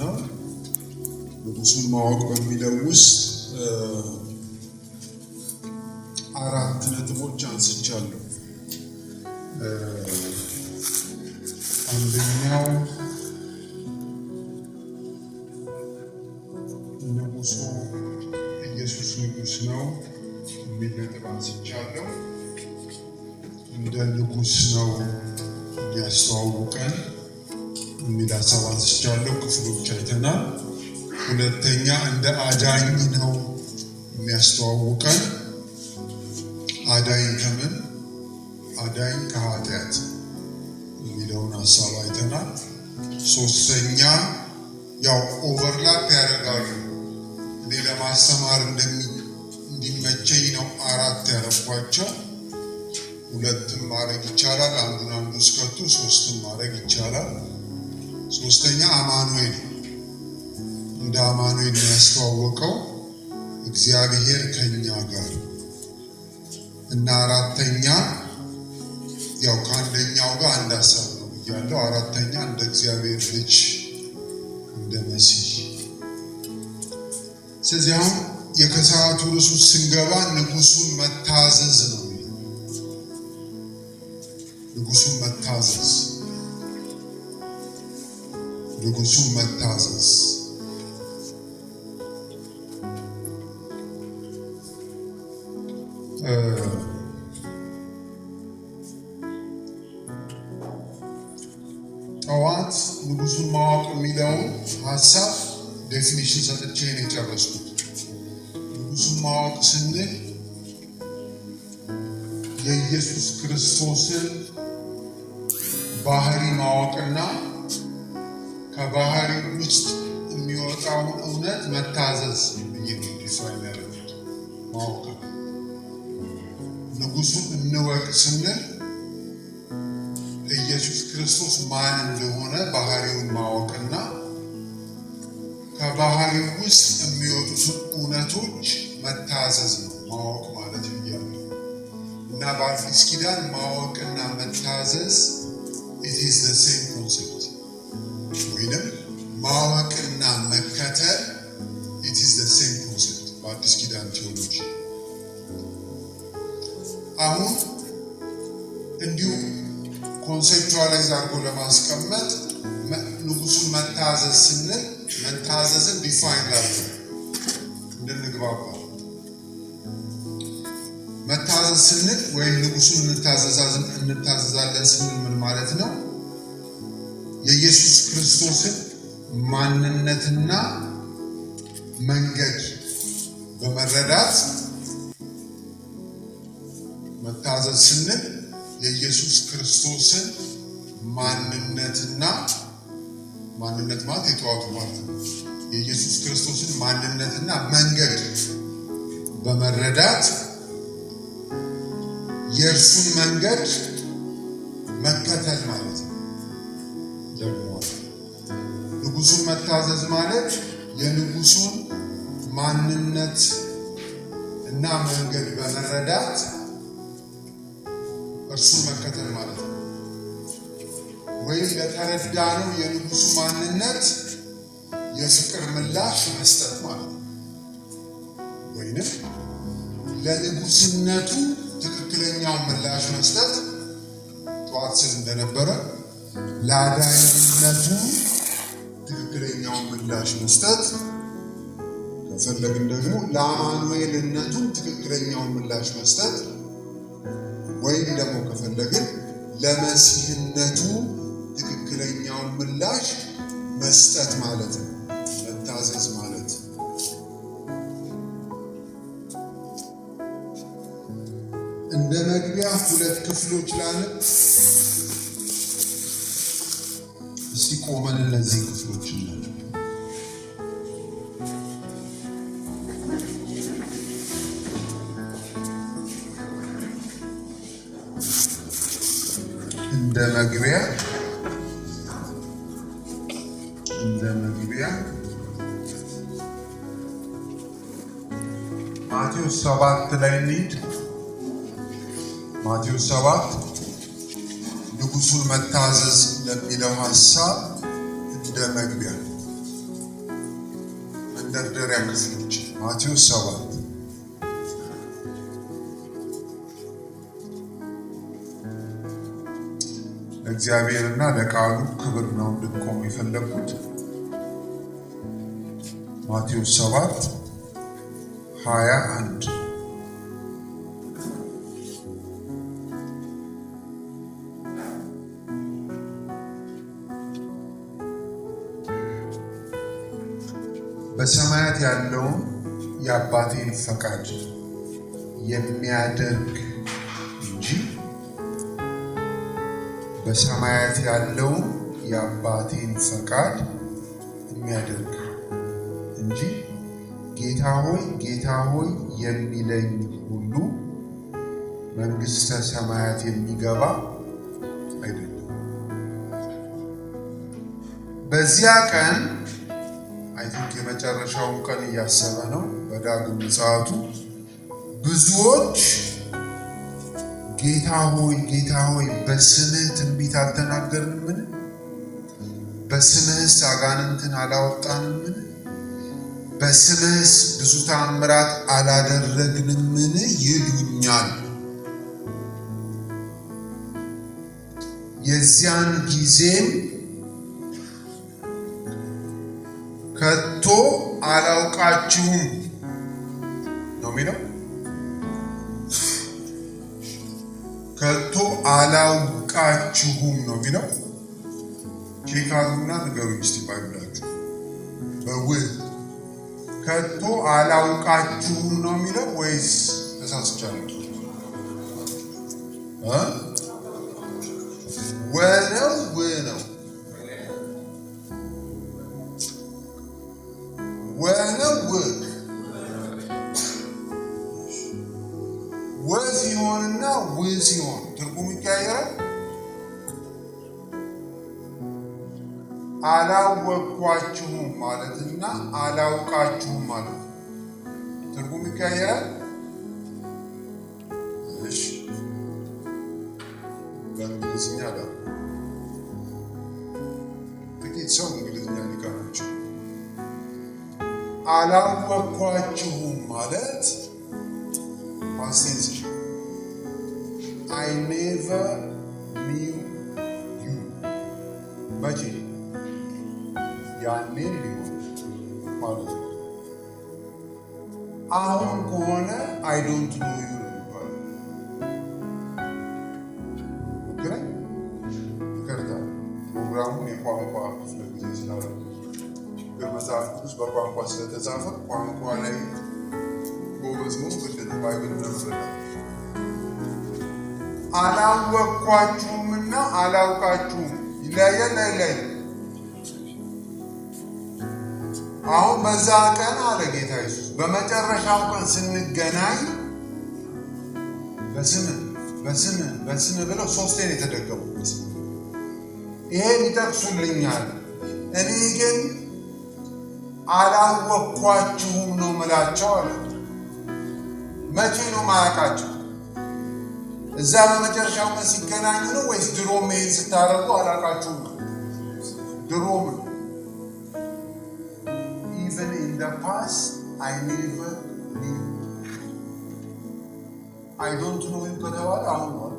ነው። ንጉሱን ማወቅ በሚለው ውስጥ 4 ነጥቦች አንስቻለሁ። አንደኛው ንጉሱ ኢየሱስ ንጉስ ነው የሚል ነጥብ አንስቻለሁ። እንደ ንጉስ ነው የሚያስተዋውቀን የሚል ሀሳብ አንስቻለሁ። ክፍሎች አይተናል። ሁለተኛ እንደ አዳኝ ነው የሚያስተዋውቀን። አዳኝ ከምን? አዳኝ ከኃጢአት የሚለውን ሀሳብ አይተናል። ሶስተኛ ያው ኦቨርላፕ ያደርጋሉ። እኔ ለማስተማር እንዲመቸኝ ነው 4 ያደረኳቸው። 2 ማድረግ ይቻላል። አንዱን እስከቱ 3 ማድረግ ይቻላል። ሶስተኛ አማኑኤል እንደ አማኑኤል የሚያስተዋወቀው እግዚአብሔር ከኛ ጋር እና አራተኛ ያው ከአንደኛው ጋር አንድ ሀሳብ ነው ብያለሁ። አራተኛ እንደ እግዚአብሔር ልጅ እንደ መሲህ። ስለዚህ አሁን የከሰዓቱ ርዕስ ውስጥ ስንገባ ንጉሱን መታዘዝ ነው። ንጉሱን መታዘዝ ጠዋት ንጉሱን ማወቅ የሚለውን ሀሳብ ዴፊኒሽን ሰጥቼ ነው የጨረስኩት። ንጉሱን ማወቅ ስንል የኢየሱስ ክርስቶስን ባህሪ ማወቅና ከባህሪ ውስጥ የሚወጣውን እውነት መታዘዝ ብዬ ዲፋይን ያደረጉት ማወቅ። ንጉሱን እንወቅ ስንል ኢየሱስ ክርስቶስ ማን እንደሆነ ባህሪውን ማወቅና ከባህሪው ውስጥ የሚወጡትን እውነቶች መታዘዝ ነው ማወቅ ማለት ብያለሁ። እና በአዲስ ኪዳን ማወቅና መታዘዝ it is the same concept። ወይንም ማወቅና መከተል it is the same concept በአዲስ ኪዳን ቴዎሎጂ። አሁን እንዲሁ ኮንሴፕቹዋላይዝ አድርጎ ለማስቀመጥ ንጉሱን መታዘዝ ስንል መታዘዝን ዲፋይን ላድርግ እንድንግባባ። መታዘዝ ስንል ወይም ንጉሱን እንታዘዛለን ስንል ምን ማለት ነው? የኢየሱስ ክርስቶስን ማንነትና መንገድ በመረዳት መታዘዝ ስንል የኢየሱስ ክርስቶስን ማንነትና ማንነት ማለት የጠዋቱ ማለት ነው። የኢየሱስ ክርስቶስን ማንነትና መንገድ በመረዳት የእርሱን መንገድ መከተል ማለት ነው። ደግሞ ንጉሱን መታዘዝ ማለት የንጉሱን ማንነት እና መንገድ በመረዳት እርሱን መከተል ማለት ነው። ወይም ለተረዳነው የንጉሱ ማንነት የፍቅር ምላሽ መስጠት ማለት ነው። ወይንም ለንጉስነቱ ትክክለኛው ምላሽ መስጠት ጠዋት ስል እንደነበረ ለአዳኝነቱ ትክክለኛው ምላሽ መስጠት፣ ከፈለግን ደግሞ ለአማኑኤልነቱ ትክክለኛው ምላሽ መስጠት፣ ወይም ደግሞ ከፈለግን ለመሲህነቱ ትክክለኛውን ምላሽ መስጠት ማለት ነው። መታዘዝ ማለት እንደ መግቢያ 2 ክፍሎች ላነብ። እስቲ ቆመን እነዚህ ክፍሎች እናያለን። እንደ መግቢያ ማቴዎስ 7 ላይ እንሂድ። ማቴዎስ 7 ንጉሱን መታዘዝ ለሚለው ሐሳብ እንደ መግቢያ መንደርደሪያ ክፍሎች ማቴዎስ 7 ለእግዚአብሔርና ለቃሉ ክብር ነው እንድንቆም የፈለግኩት። ማቴዎስ 7:21 በሰማያት ያለውን የአባቴን ፈቃድ የሚያደርግ እንጂ በሰማያት ያለውን የአባቴን ፈቃድ የሚያደርግ እንጂ ጌታ ሆይ ጌታ ሆይ የሚለኝ ሁሉ መንግሥተ ሰማያት የሚገባ አይደለም። በዚያ ቀን የመጨረሻውን ቀን እያሰበ ነው። በዳግም ምጽአቱ ብዙዎች ጌታ ሆይ ጌታ ሆይ በስምህ ትንቢት አልተናገርንምን? በስምህስ አጋንንትን አላወጣንምን? በስምህስ ብዙ ተአምራት አላደረግንምን? ይሉኛል። የዚያን ጊዜም ከቶ አላውቃችሁም ነው የሚለው። ከቶ አላውቃችሁም ነው የሚለው። ቼካሉና ንገሩኝ እስቲ ባይብላችሁ በውል ከቶ አላውቃችሁም ነው የሚለው ወይስ ተሳስቻለሁ? ወነው ነው ሲሆንና ሲሆን ትርጉም ይቀያየራል። አላወቅኳችሁም ማለትና አላውቃችሁም ማለት ትርጉም ይቀያየራል። እሺ በእንግሊዝኛ ጥቂት ሰው እንግሊዝኛ ሊቀናቸው አላወቅኳችሁም ማለት ፓስት I never knew you መቼ ያኔ ሊሆን ማለት ነው። አሁን ከሆነ I don't know you ይባላል። ግን ይቅርታ ፕሮግራሙን የቋንቋ ክፍለ ጊዜ ስላለ በመጽሐፍ ቅዱስ በቋንቋ ስለተጻፈ ቋንቋ ላይ ጎበዝ ነው ግድ ነው ባይብል ለመረዳት። አላወቅኳችሁምና አላውቃችሁም ይለያል። አሁን በዛ ቀን አለ ጌታ ኢየሱስ በመጨረሻው ቀን ስንገናኝ በስም ብለው ሶስቴ ነው የተደገሙበት። ይሄን ይጠቅሱልኛል። እኔ ግን አላወቅኳችሁም ነው ምላቸው አለ። መቼ ነው ማያውቃቸው? እዛ በመጨረሻው ቀን ሲገናኙ ነው ወይስ ድሮ መሄድ ስታደርጉ አላውቃችሁም ነው? ድሮም ነው። Even in the past I never knew. I don't know you ከተባለ አሁን ነው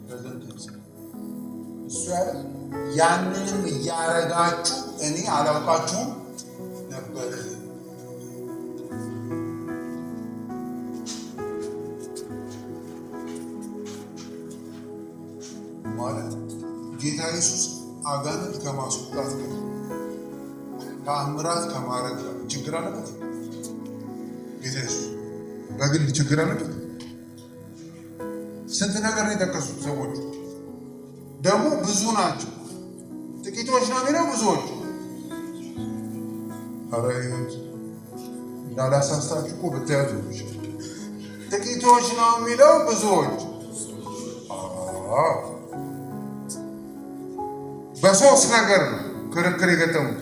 ፕሬዘንት እሱ ያለ ያንንም እያረጋችሁ እኔ አላውቃችሁም ነበር ማለት። ጌታ ኢየሱስ አጋንንት ከማስወጣት ጋር ተአምራት ከማድረግ ጋር ችግር አለበት? ጌታ ኢየሱስ በግል ችግር አለበት? ስንት ነገር ነው የጠቀሱት ሰዎች ደግሞ ብዙ ናቸው። ጥቂቶች ነው የሚለው ብዙዎች። ኧረ ይሁት እንዳላሳስታችሁ እኮ ብታያቱ ጥቂቶች ነው የሚለው ብዙዎች። በሶስት ነገር ነው ክርክር የገጠሙት።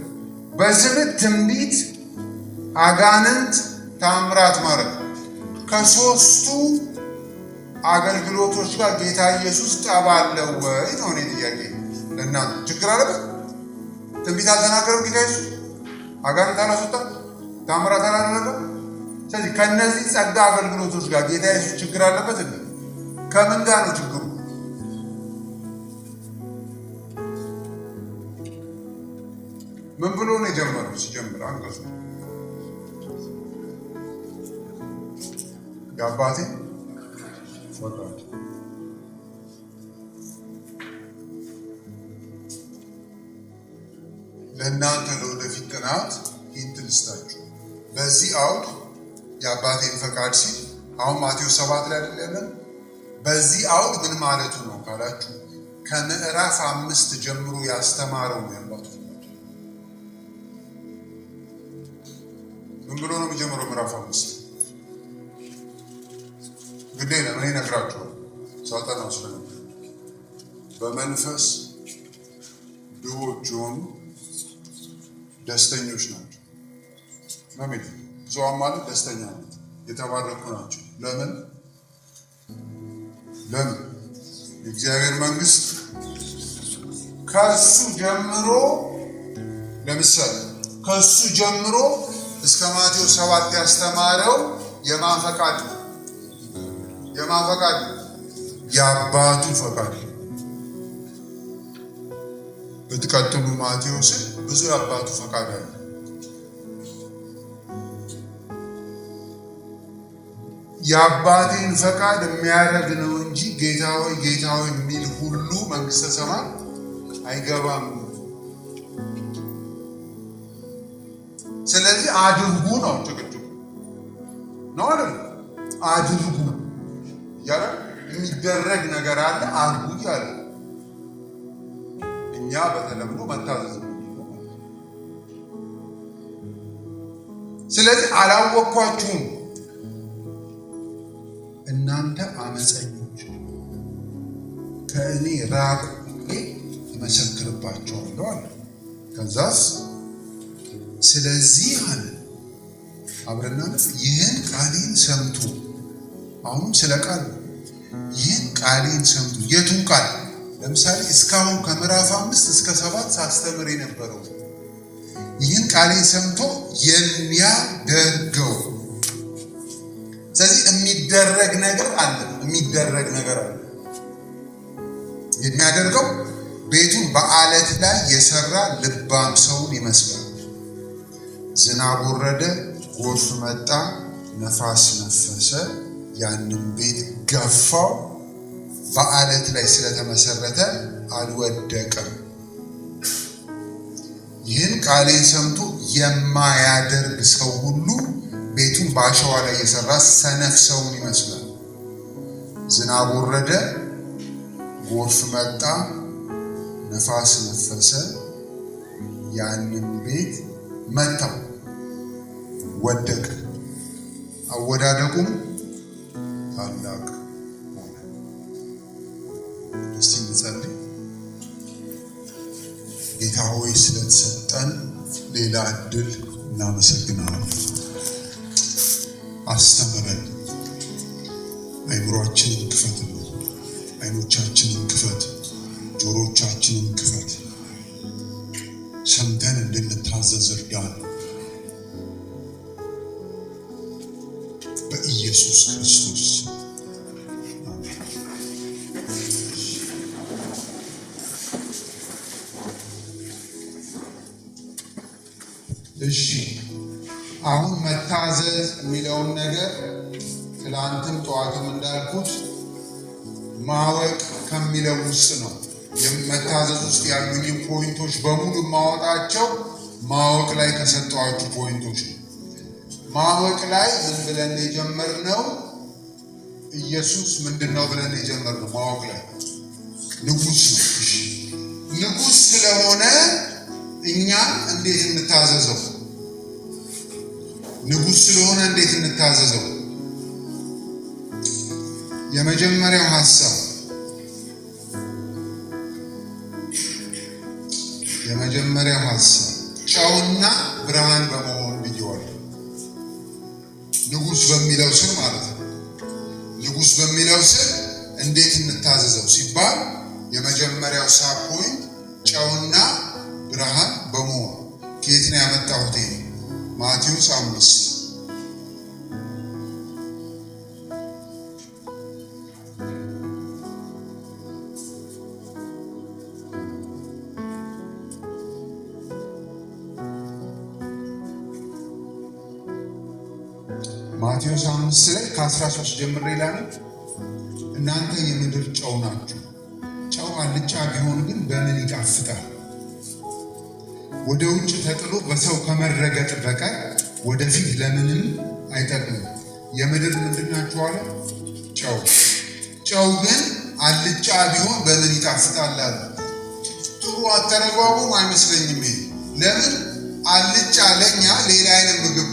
በስምህ ትንቢት፣ አጋንንት፣ ተአምራት ማድረግ። ከሶስቱ አገልግሎቶች ጋር ጌታ ኢየሱስ ጠብ አለው ወይ ነው እኔ ጥያቄ። ለእናንተ ችግር አለበት? ትንቢት አልተናገረም ጌታ ኢየሱስ? አጋንንት አላስወጣም? ታምራት አላደረገም። ስለዚህ ከነዚህ ጸጋ አገልግሎቶች ጋር ጌታ ኢየሱስ ችግር አለበት እንዴ? ከምን ጋር ነው ችግሩ? ምን ብሎ ነው የጀመረው? ሲጀምር አንቀጹ የአባቴ ፈቃድ ለእናንተ ለወደፊት ጥናት ሂንት ልስጣችሁ። በዚህ አውድ የአባቴን ፈቃድ ሲል አሁን ማቴዎስ 7 ላይ አይደለም። በዚህ አውድ ምን ማለቱ ነው ካላችሁ ከምዕራፍ 5 ጀምሮ ያስተማረው ነው ያባቱ። ምን ብሎ ነው የሚጀምረው? ምዕራፍ 5 ግዴ ነው እኔ እነግራችኋለሁ። ሳጠናው ስለነበር በመንፈስ ድሆች የሆኑ ደስተኞች ናቸው። ለምን ብዙኃን ማለት ደስተኛ ናቸው፣ የተባረኩ ናቸው። ለምን የእግዚአብሔር መንግስት ከሱ ጀምሮ ለምሳሌ ከሱ ጀምሮ እስከ ማቴዎስ 7 ያስተማረው የማን ፈቃድ ነው? የአባቱ ፈቃድ። በተከተሉ ማቴዎስ ብዙ የአባቱ ፈቃድ አለ። የአባቴን ፈቃድ የሚያደርግ ነው እንጂ ጌታ ሆይ የሚል ሁሉ መንግስተ ሰማይ አይገባም። ስለዚህ አድርጉ ነው ጭቅጭቁ ነው አይደል? አድርጉ ያለ የሚደረግ ነገር አለ፣ አድርጉ ያለ። እኛ በተለምዶ መታዘዝ ነው። ስለዚህ አላወቅኳችሁም እናንተ አመፀኞች ከእኔ ራቁ እመሰክርባችኋለሁ አለ። ከዛስ ስለዚህ አለ አብረና ይህን ቃሌን ሰምቶ፣ አሁንም ስለ ቃል ይህን ቃሌን ሰምቶ፣ የቱን ቃል? ለምሳሌ እስካሁን ከምዕራፍ 5 እስከ 7 ሳስተምር የነበረው ይህን ቃሌን ሰምቶ የሚያደርገው። ስለዚህ የሚደረግ ነገር አለ። የሚያደርገው ቤቱን በአለት ላይ የሰራ ልባም ሰውን ይመስላል። ዝናብ ወረደ፣ ጎርፍ መጣ፣ ነፋስ ነፈሰ፣ ያንን ቤት ገፋው። በአለት ላይ ስለተመሰረተ አልወደቀም። ይህን ቃሌን ሰምቶ የማያደርግ ሰው ሁሉ ቤቱን በአሸዋ ላይ የሰራ ሰነፍ ሰውን ይመስላል። ዝናብ ወረደ፣ ጎርፍ መጣ፣ ነፋስ ነፈሰ፣ ያንን ቤት መታው፣ ወደቀ። አወዳደቁም ታላቅ ሆነ። እስቲ እንጸልይ። ጌታ ሆይ ስለተሰጠን ሌላ እድል እናመሰግናለን። አስተምረን፣ አይምሮአችንን ክፈት፣ አይኖቻችንን ክፈት፣ ጆሮቻችንን ክፈት። ሰምተን እንድንታዘዝ እርዳን። በኢየሱስ ክርስቶስ አሜን። እሺ አሁን መታዘዝ የሚለውን ነገር ትላንትም ጠዋትም እንዳልኩት ማወቅ ከሚለው ውስጥ ነው። የመታዘዝ ውስጥ ያሉኝም ፖይንቶች በሙሉ ማወጣቸው ማወቅ ላይ ከሰጠኋችሁ ፖይንቶች ነው። ማወቅ ላይ ምን ብለን የጀመርነው? ኢየሱስ ምንድነው ብለን የጀመርነው? ማወቅ ላይ ንጉሥ ነው። ንጉሥ ስለሆነ እኛ እንዴት እንታዘዘው? ንጉሥ ስለሆነ እንዴት እንታዘዘው? የመጀመሪያው ሐሳብ ጨውና ብርሃን በመሆን ብየዋለሁ። ንጉሥ በሚለው ስር ማለት ነው። ንጉሥ በሚለው ስር እንዴት እንታዘዘው ሲባል የመጀመሪያው ሳብ ፖይንት ጨውና ብርሃን በመሆን ከየት ነው ያመጣሁት? ማቴዎስ 5 ማቴዎስ 5 ላይ ከ13 ጀምሬ ይላል እናንተ የምድር ጨው ናችሁ። ጨው አልጫ ቢሆን ግን በምን ይጣፍጣል? ወደ ውጭ ተጥሎ በሰው ከመረገጥ በቀር ወደፊት ለምንም አይጠቅምም። የምድር ምንድን ናችሁ አለ? ጨው። ጨው ግን አልጫ ቢሆን በምን ይጣፍጣል አለ። ጥሩ አተረጓጉም አይመስለኝም። ለምን አልጫ ለኛ ሌላ አይነት ምግብ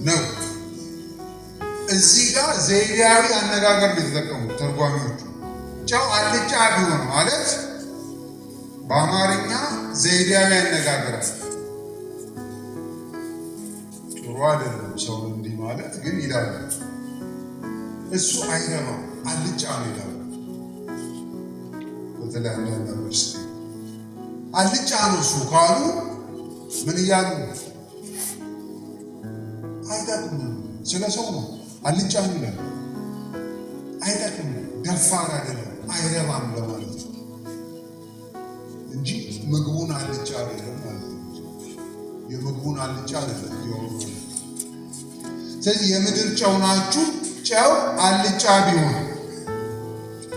ነው። እዚህ ጋር ዘይቤያዊ አነጋገር ነው የተጠቀሙት ተርጓሚዎቹ። ጨው አልጫ ቢሆን ማለት በአማርኛ ዘይቤያዊ አነጋገር ጥሩ አይደለም ሰው እንዲህ ማለት ግን ይላሉ። እሱ አይረባም አልጫ ነው ይላሉ። በተለይ አንዳንድ ነገሮች አልጫ ነው እሱ ካሉ ምን እያሉ አይጠቅምም። ስለ ሰው ነው አልጫ ይላል። አይጠቅምም፣ ደፋር አይደለም፣ አይረባም ለማለት ነው እንጂ ምግቡን አልጫ አይደለም ማለት ነው። የምግቡን አልጫ አይደለም ይሆን። ስለዚህ የምድር ጨው ናችሁ። ጨው አልጫ ቢሆን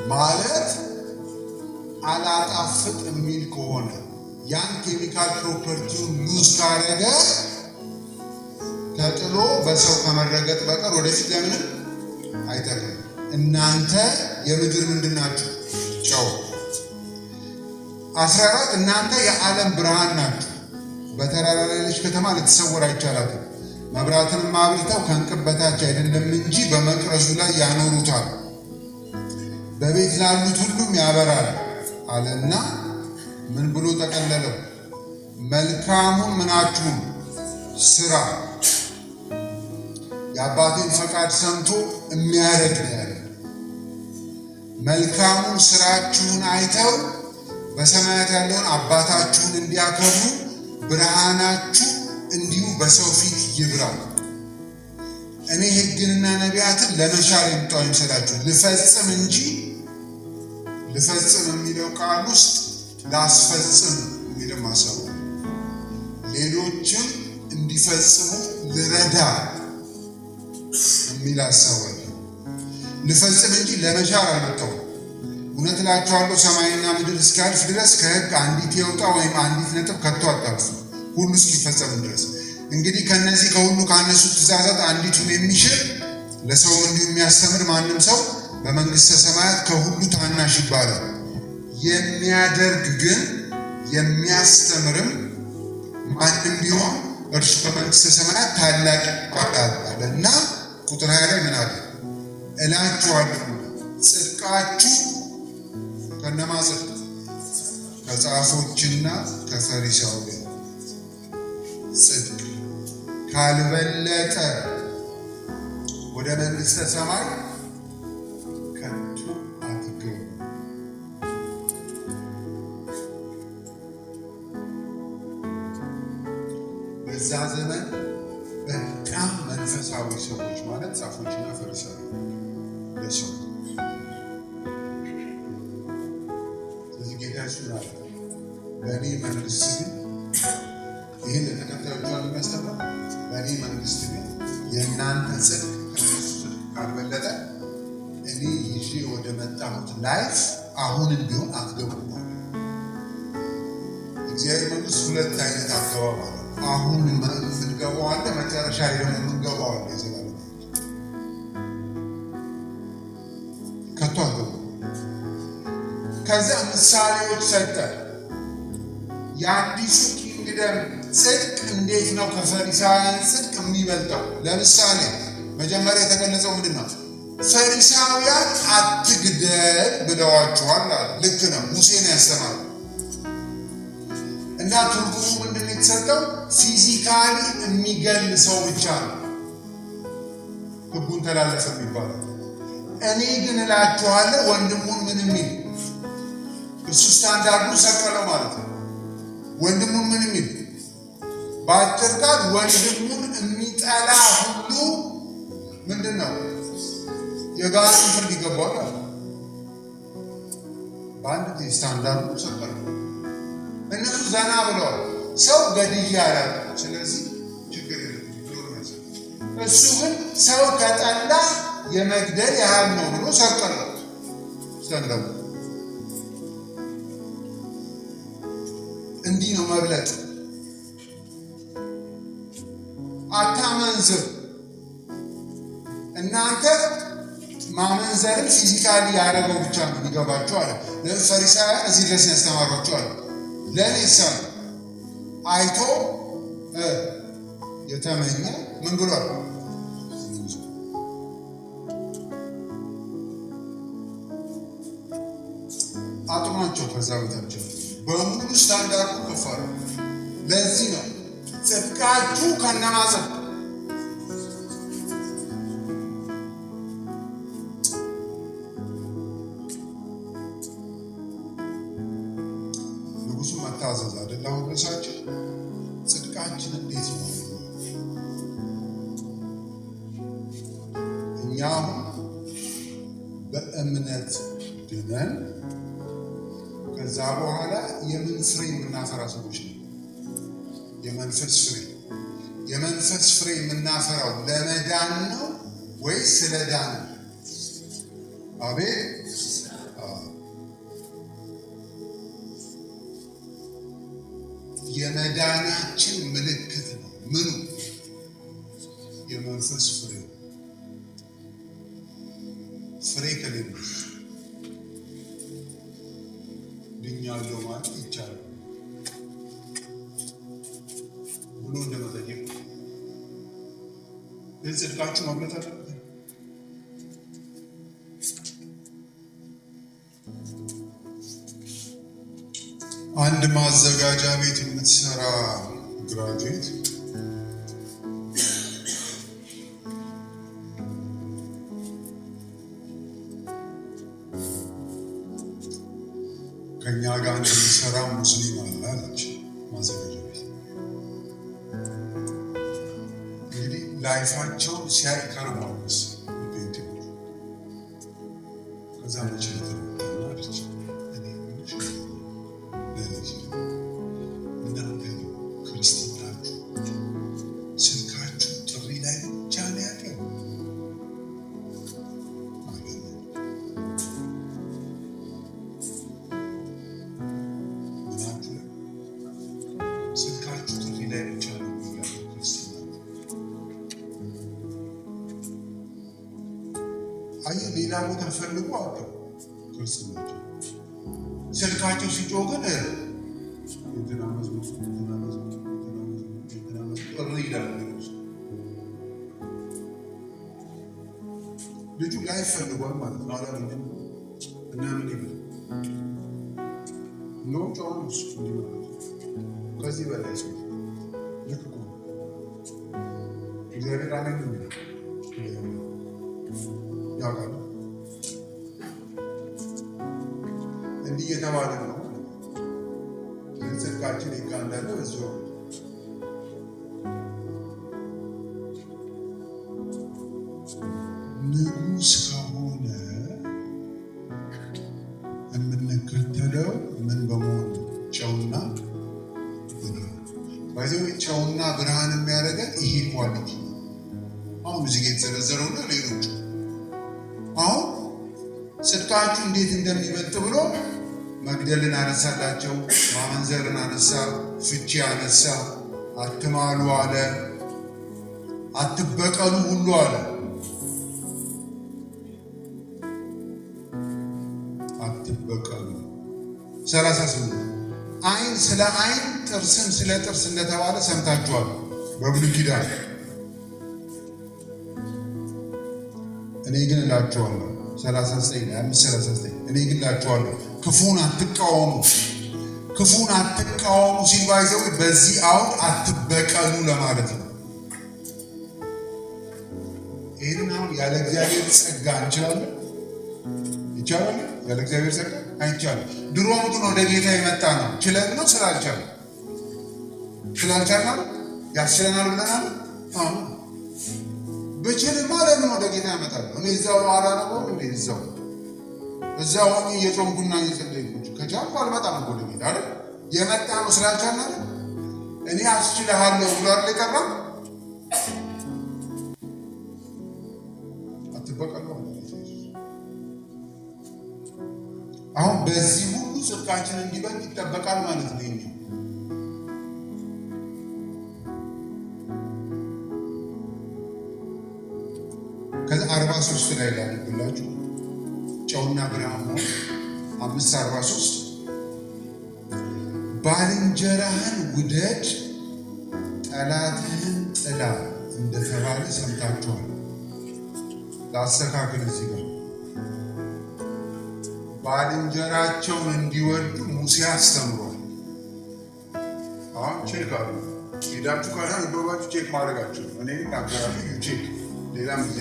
ማለት አላጣፍጥ የሚል ከሆነ ያን ኬሚካል ፕሮፐርቲውን ሉዝ ካረገ ተጥሎ በሰው ከመረገጥ በቀር ወደፊት ለምንም አይጠቅም። እናንተ የምድር ምንድን ናችሁ? ጨው። 14 እናንተ የዓለም ብርሃን ናችሁ። በተራራ ላይ ያለች ከተማ ልትሰወር አይቻላትም። መብራትንም አብርተው ከእንቅብ በታች አይደለም እንጂ በመቅረዙ ላይ ያኖሩታል፣ በቤት ላሉት ሁሉም ያበራል አለና ምን ብሎ ጠቀለለው? መልካሙን ምናችሁን ስራ የአባቴን ፈቃድ ሰምቶ የሚያደርግ ያለ መልካሙን ስራችሁን አይተው በሰማያት ያለውን አባታችሁን እንዲያከብሩ ብርሃናችሁ እንዲሁ በሰው ፊት ይብራ። እኔ ሕግንና ነቢያትን ለመሻር የመጣሁ አይምሰላችሁ ልፈጽም እንጂ ልፈጽም የሚለው ቃል ውስጥ ላስፈጽም የሚለው ማሰቡ ሌሎችም እንዲፈጽሙ ልረዳ የሚል አሳባል። ልፈጽም እንጂ ለመሻር አልመጣሁም። እውነት እላችኋለሁ ሰማይና ምድር እስኪያልፍ ድረስ ከሕግ አንዲት የውጣ ወይም አንዲት ነጥብ ከቶ አታልፉ ሁሉ እስኪፈጸም ድረስ። እንግዲህ ከነዚህ ከሁሉ ካነሱት ትእዛዛት አንዲቱን የሚሽር ለሰው እንዲሁ የሚያስተምር ማንም ሰው በመንግሥተ ሰማያት ከሁሉ ታናሽ ይባላል። የሚያደርግ ግን የሚያስተምርም ማንም ቢሆን እርሱ በመንግሥተ ሰማያት ታላቅ ይባላል እና ቁጥር 20 ላይ ምን አለ? እላችኋለሁ ጽድቃችሁ ከነማ ጽድቅ? ከጻፎችና ከፈሪሳውያን ጽድቅ ካልበለጠ ወደ መንግሥተ ሰማይ ከቶ አትገቡ። በዛ ዘመን በጣም መንፈሳዊ ሰዎች ማለት ጻፎችና ፈሪሳውያን ለሰው ስለዚህ ጌታ ይሱናል በእኔ መንግሥት ግን ይህን ለተከታዮቿ የሚያስተምረው በእኔ መንግሥት ግን የእናንተ ጽድቅ ከእነሱ ጽድቅ ካልበለጠ እኔ ይዤ ወደ መጣሁት ላይፍ አሁንም ቢሆን አትገቡም። እግዚአብሔር መንግሥት ሁለት አይነት አገባብ አለ። አሁን የምንገባው አለ፣ መጨረሻ ላይ ደግሞ የምንገባው አለ። የዘላለም ከቶ አትገቡም። ከዚያ ምሳሌዎች ሰጠ። የአዲሱ ኪንግደም ጽድቅ እንዴት ነው ከፈሪሳውያን ጽድቅ የሚበልጠው? ለምሳሌ መጀመሪያ የተገለጸው ምንድን ነው? ፈሪሳውያን አትግደል ብለዋችኋል አለ። ልክ ነው፣ ሙሴ ነው ያስተማረው። እና ትርጉሙ ምንድን ነው የተሰጠው? ፊዚካሊ የሚገል ሰው ብቻ ነው ሕጉን ተላለፈ የሚባለው። እኔ ግን እላችኋለሁ ወንድሙን ምን የሚል እሱ ስታንዳርዱን ሰቀለው ማለት ነው። ወንድሙን ምን የሚል በአጭር ቃል ወንድሙን የሚጠላ ሁሉ ምንድን ነው? የገሃነም ፍርድ ይገባዋል አለ። በአንድ ስታንዳርዱ ሰቀሉ። እነሱ ዘና ብለዋል። ሰው ገድያ ያለ ስለዚህ ችግር የለም ብሎ ነው። እሱ ግን ሰው ከጠላ የመግደል ያህል ነው ብሎ ሰቀለው። ስታንዳርዱ እንዲህ ነው መብለጥ። አታመንዝር። እናንተ ማመንዘርን ፊዚካሊ ያደረገው ብቻ ነው የሚገባቸው አለ። ፈሪሳውያን እዚህ ድረስ ያስተማሯቸው አለ። ለእኔ ሰው አይቶ የተመኘ ምን ብሏል? አጥሟቸው ከዛ በታቸው በሙሉ ስታንዳርዱ ከፍ አለ። ለዚህ ነው ጽድቃችሁ ከነማጽድቅ ንጉሡ መታዘዝ አይደል? አሁን ርዕሳችን ጽድቃችን እንዴት ነው? እኛ በእምነት ድነን ከዛ በኋላ የምን ፍሬ የምናፈራ ሰዎች ነው? የመንፈስ ፍሬ። የመንፈስ ፍሬ የምናፈራው ለመዳን ነው ወይስ ስለዳን? አቤት! የመዳናችን ምልክት ነው። ምኑ? የመንፈስ ፍሬ። ፍሬ ከሌለሽ ድኛለሁ ማለት ይቻላል ብሎ እንደመጠየቅ ግን ጽድቃችሁ መብለጥ አለበት። አንድ ማዘጋጃ ቤት የምትሰራ ግራጁዌት ከኛ ጋር እንደሚሰራ ሙስሊም አለ አለች። ማዘጋጃ ቤት እንግዲህ ላይፋቸው ሲያይ ቀርቧል ቤት ከዛ መቼ አለች እናንተ ክርስትናችሁ ስልካችሁ ጥሪ ላይ ብቻ ነው ያለው ማለት ነው። ምናችሁ ስልካችሁ ጥሪ ላይ ብቻ ነው ያለው ክርስትና። አየህ ሌላ ቦታ ፈልጎ አውቀው ክርስትናቸው ስልካቸው ሲጮህ ግን ልጁ ላይ ፈልጓል ማለት ነው። አላ እና ምን ይብል ነው ጫውን እሱ ከዚህ በላይ ሰው ልክ እኮ እግዚአብሔር አለ ነው ያውቃል። እንዲህ የተባለ ነው ጽድቃችን ይጋንዳለ በዚሁ ንጉሥ ከሆነ የምንከተለው ምን በመሆን ጨውና ብርሃን ባይዘው ጨውና ብርሃን የሚያደርገን ይሄ ኳሊቲ አሁን እዚህ የተዘረዘረውና ሌሎቹ አሁን ጽድቃችሁ እንዴት እንደሚበልጥ ብሎ መግደልን አነሳላቸው፣ ማመንዘርን አነሳ፣ ፍቺ አነሳ፣ አትማሉ አለ፣ አትበቀሉ ሁሉ አለ። አትበቀሉ 38 አይን ስለ አይን ጥርስም ስለ ጥርስ እንደተባለ ሰምታችኋል በብሉይ ኪዳን። እኔ ግን እላችኋለሁ 39 እኔ ግን እላችኋለሁ ክፉን አትቃወሙ። ክፉን አትቃወሙ ሲል ባይዘው በዚህ አውድ አትበቀሉ ለማለት ነው። ይህን አሁን ያለ እግዚአብሔር ጸጋ እንችላለን? ይቻላል? ያለ እግዚአብሔር ጸጋ አይቻልም። ድሮም ግን ወደ ጌታ የመጣ ነው ችለን ነው ስላልቻለ ስላልቻልን ያስችለናል ብለናል። ብችልማ ለምን ወደ ጌታ ያመጣለሁ? እኔ እዛው አላረገውም እንዴ? እዛው ሆኜ እየጾምኩና እየጸለይኩ ከቻልኩ አልመጣም ወደ ጌታ አይደል? የመጣ ነው ስላልቻልን አይደል? እኔ አስችልሃለሁ ብሎ አይደል የቀረው? አትበቀሉ። አሁን በዚህ ሁሉ ጽድቃችን እንዲበልጥ ይጠበቃል ማለት ነው። ይሄ ከዛ 43 ላይ ላንብላችሁ። ጨውና ብርሃን ነው። 5:43 ባልንጀራህን ውደድ ጠላትህን ጥላ እንደተባለ ሰምታችኋል። ላስተካክል እዚህ ጋር ባልንጀራቸውን እንዲወዱ ሙሴ አስተምሯል። አሁን ቼክ አሉ ሄዳችሁ ካላ እንደባችሁ ቼክ ማድረጋችሁ እኔ ታገራለሁ ቼክ ሌላም ጊዜ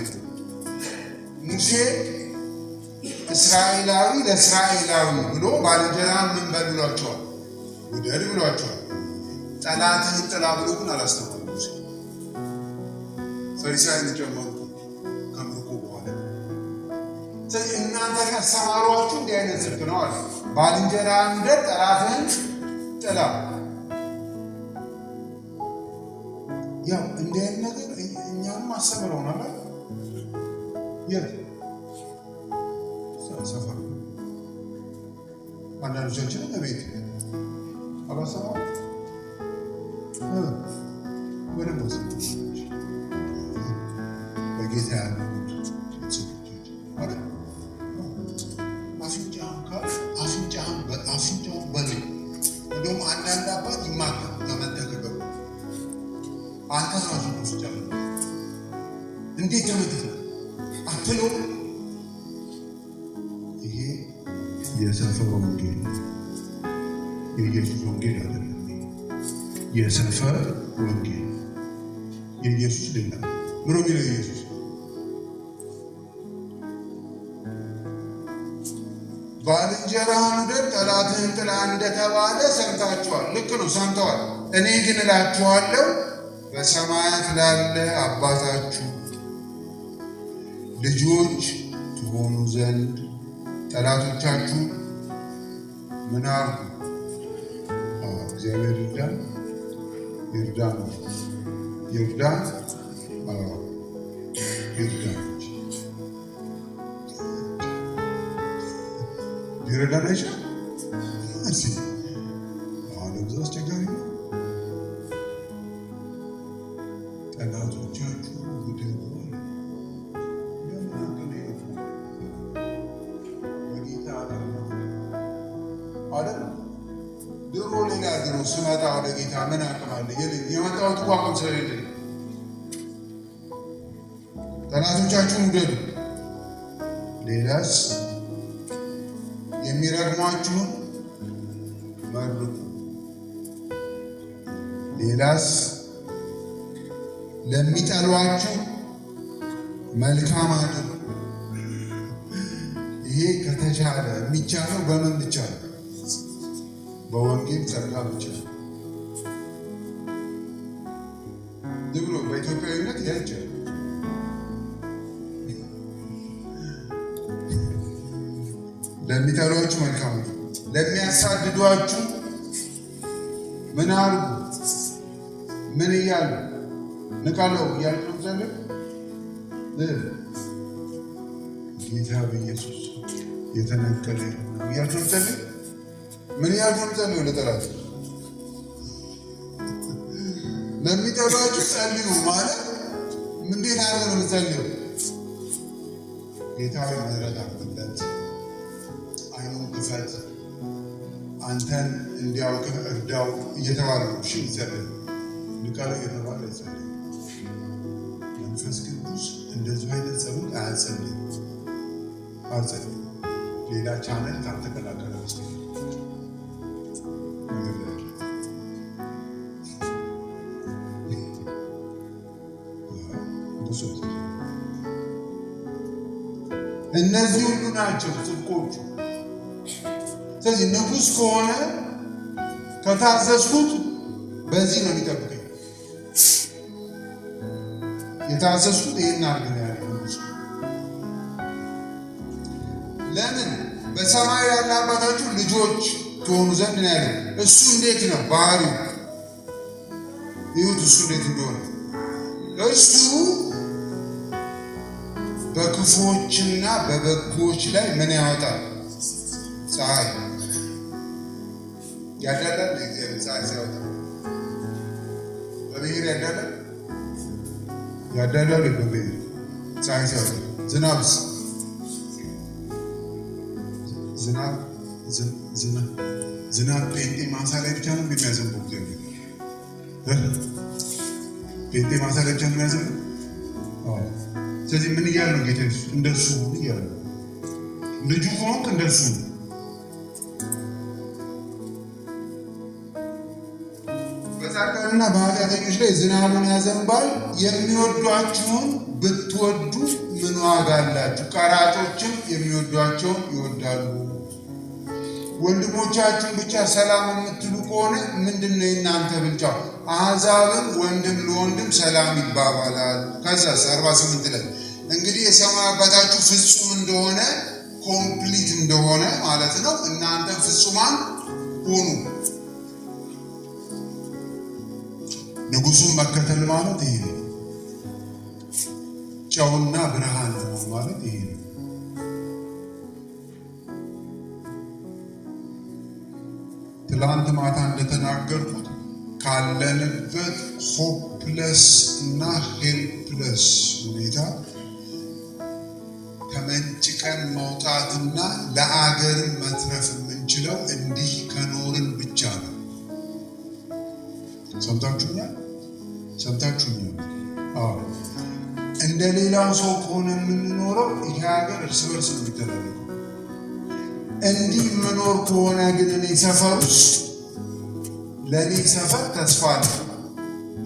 ሙሴ እስራኤላዊ ለእስራኤላዊ ብሎ ባልንጀራህን ምን በል ብሏቸዋል? ውደድ ብሏቸዋል። ጠላትህን ጥላ ብሎ ግን አላስተማረም ሙሴ። ፈሪሳውያን ጨመሩ ከምርኮ በኋላ። ስለዚህ እናንተ ካስተማሯችሁ እንዲህ አይነት ጽድቅ ነው አለ። ባልንጀራህን ውደድ ጠላትህን ጥላ። ያው እንዲህ አይነት ነገር እኛንም አስተምረውናል። የት ሰፈር አንዳንዶቻችንን በቤት አላሰማም በደንብ በጌታ ያለ አፍንጫውን በል እንደውም አንዳንድ አባት ይማታል ተመተከበሩ አንተ ራሱ ፍጫ እንዴት ተመተከ አትለው። ይሄ የሰፈር ወንጌል የኢየሱስ ወንጌል አይደለም። የሰፈር ወንጌል የኢየሱስ ሌላ ምሮ ሚለው ኢየሱስ ባልንጀራህን ውደድ ጠላትህን ጥላ እንደተባለ ሰምታችኋል። ልክ ነው፣ ሰምተዋል። እኔ ግን እላችኋለሁ በሰማያት ላለ አባታችሁ ልጆች ትሆኑ ዘንድ ጠላቶቻችሁ ምን አርጉ? እግዚአብሔር ይርዳን ይርዳን ይርዳን ይርዳን ይረዳን አይችልም። አሁን ብዙ አስቸጋሪ ነው። ጠላቶቻችሁ ውደዱ ድሮ ሌላ ድሮ ስመጣ ወደ ጌታ ምን አቅማለ የመጣሁት እኮ አቅም ስለሌለኝ ጠላቶቻችሁን ውደዱ። ሌላስ የሚረግሟችሁን መርቁ። ሌላስ ለሚጠሏችሁ መልካም አድርጉ። ይሄ ከተቻለ የሚቻለው በምን ብቻ ነው? በወንጌል ጸጋ ብቻ ነው። ዝም ብሎ በኢትዮጵያዊነት ያልቻ ለሚጠሏችሁ መልካም ነው። ለሚያሳድዷችሁ ምን አድርጉ? ምን እያሉ ንቃለው እያሉ ዘንድ ጌታ በኢየሱስ የተነገረ እያሉ ዘንድ ምን ያህል ጸልዩ? ለጠላት ለሚጠሏችሁ ጸልዩ ማለት እንዴት አድርገን ነው የምንጸልየው? ጌታ ሆይ ምሕረት አድርግለት፣ ዓይኑን ክፈት፣ አንተን እንዲያውቅህ እርዳው እየተባለ ነው። እሺ ይጸልይ፣ ንቃለው እየተባለ ይጸልይ። መንፈስ ቅዱስ እንደዚህ አይነት ጸሎት አያጸልይም። ሌላ ቻነል ካልተቀላቀለ ውስጥ እነዚህ ሁሉ ናቸው ጽድቆቹ። ስለዚህ ንጉሥ ከሆነ ከታዘዝኩት በዚህ ነው የሚጠብቀኝ። የታዘዝኩት ይህን አድርግ ነው ያለው ንጉሡ። ለምን በሰማይ ያለ አባታችሁ ልጆች ትሆኑ ዘንድ ነው ያለው። እሱ እንዴት ነው ባህሪው? ይሁት እሱ እንዴት እንደሆነ እሱ በክፉዎችና በበጎች ላይ ምን ያወጣል? ፀሐይ ያዳላል። እግዚአብሔር ፀሐይ ሲያወጣ በብሔር ያዳላል በብሔር ፀሐይ ሲያወጣ። ዝናብ ጴንጤ ማሳ ላይ ብቻ ነው የሚያዘንበው እግዚአብሔር? ጴንጤ ማሳ ላይ ብቻ ነው የሚያዘንበው? ስለዚህ ምን እያለ ነው ጌታ ኢየሱስ? እንደሱ እያለ ነው። ልጁ ከሆንክ እንደሱ በጻድቃንና በኃጢአተኞች ላይ ዝናቡን ያዘንባል። የሚወዷችሁን ብትወዱ ምን ዋጋ አላችሁ? ቀራጮችም የሚወዷቸውን ይወዳሉ። ወንድሞቻችሁን ብቻ ሰላም የምትሉ ከሆነ ምንድን ነው የእናንተ ብልጫው? አሕዛብን ወንድም ለወንድም ሰላም ይባባላል። ከዛስ 48 ላይ እንግዲህ የሰማይ አባታችሁ ፍጹም እንደሆነ ኮምፕሊት እንደሆነ ማለት ነው እናንተ ፍጹማን ሁኑ። ንጉሡን መከተል ማለት ይሄ ነው። ጨውና ብርሃን ማለት ይሄ ነው። ትላንት ማታ እንደተናገርኩት ካለንበት ሆፕለስ እና ሄልፕለስ ሁኔታ ተመንጭቀን መውጣትና ለአገር መትረፍ የምንችለው እንዲህ ከኖርን ብቻ ነው። ሰምታችሁኛል? አዎ። እንደ ሌላው ሰው ከሆነ የምንኖረው ይሄ ሀገር እርስ በርስ ነው የሚተላለፈው። እንዲህ መኖር ከሆነ ግን እኔ ሰፈር ውስጥ ለእኔ ሰፈር ተስፋ አለ።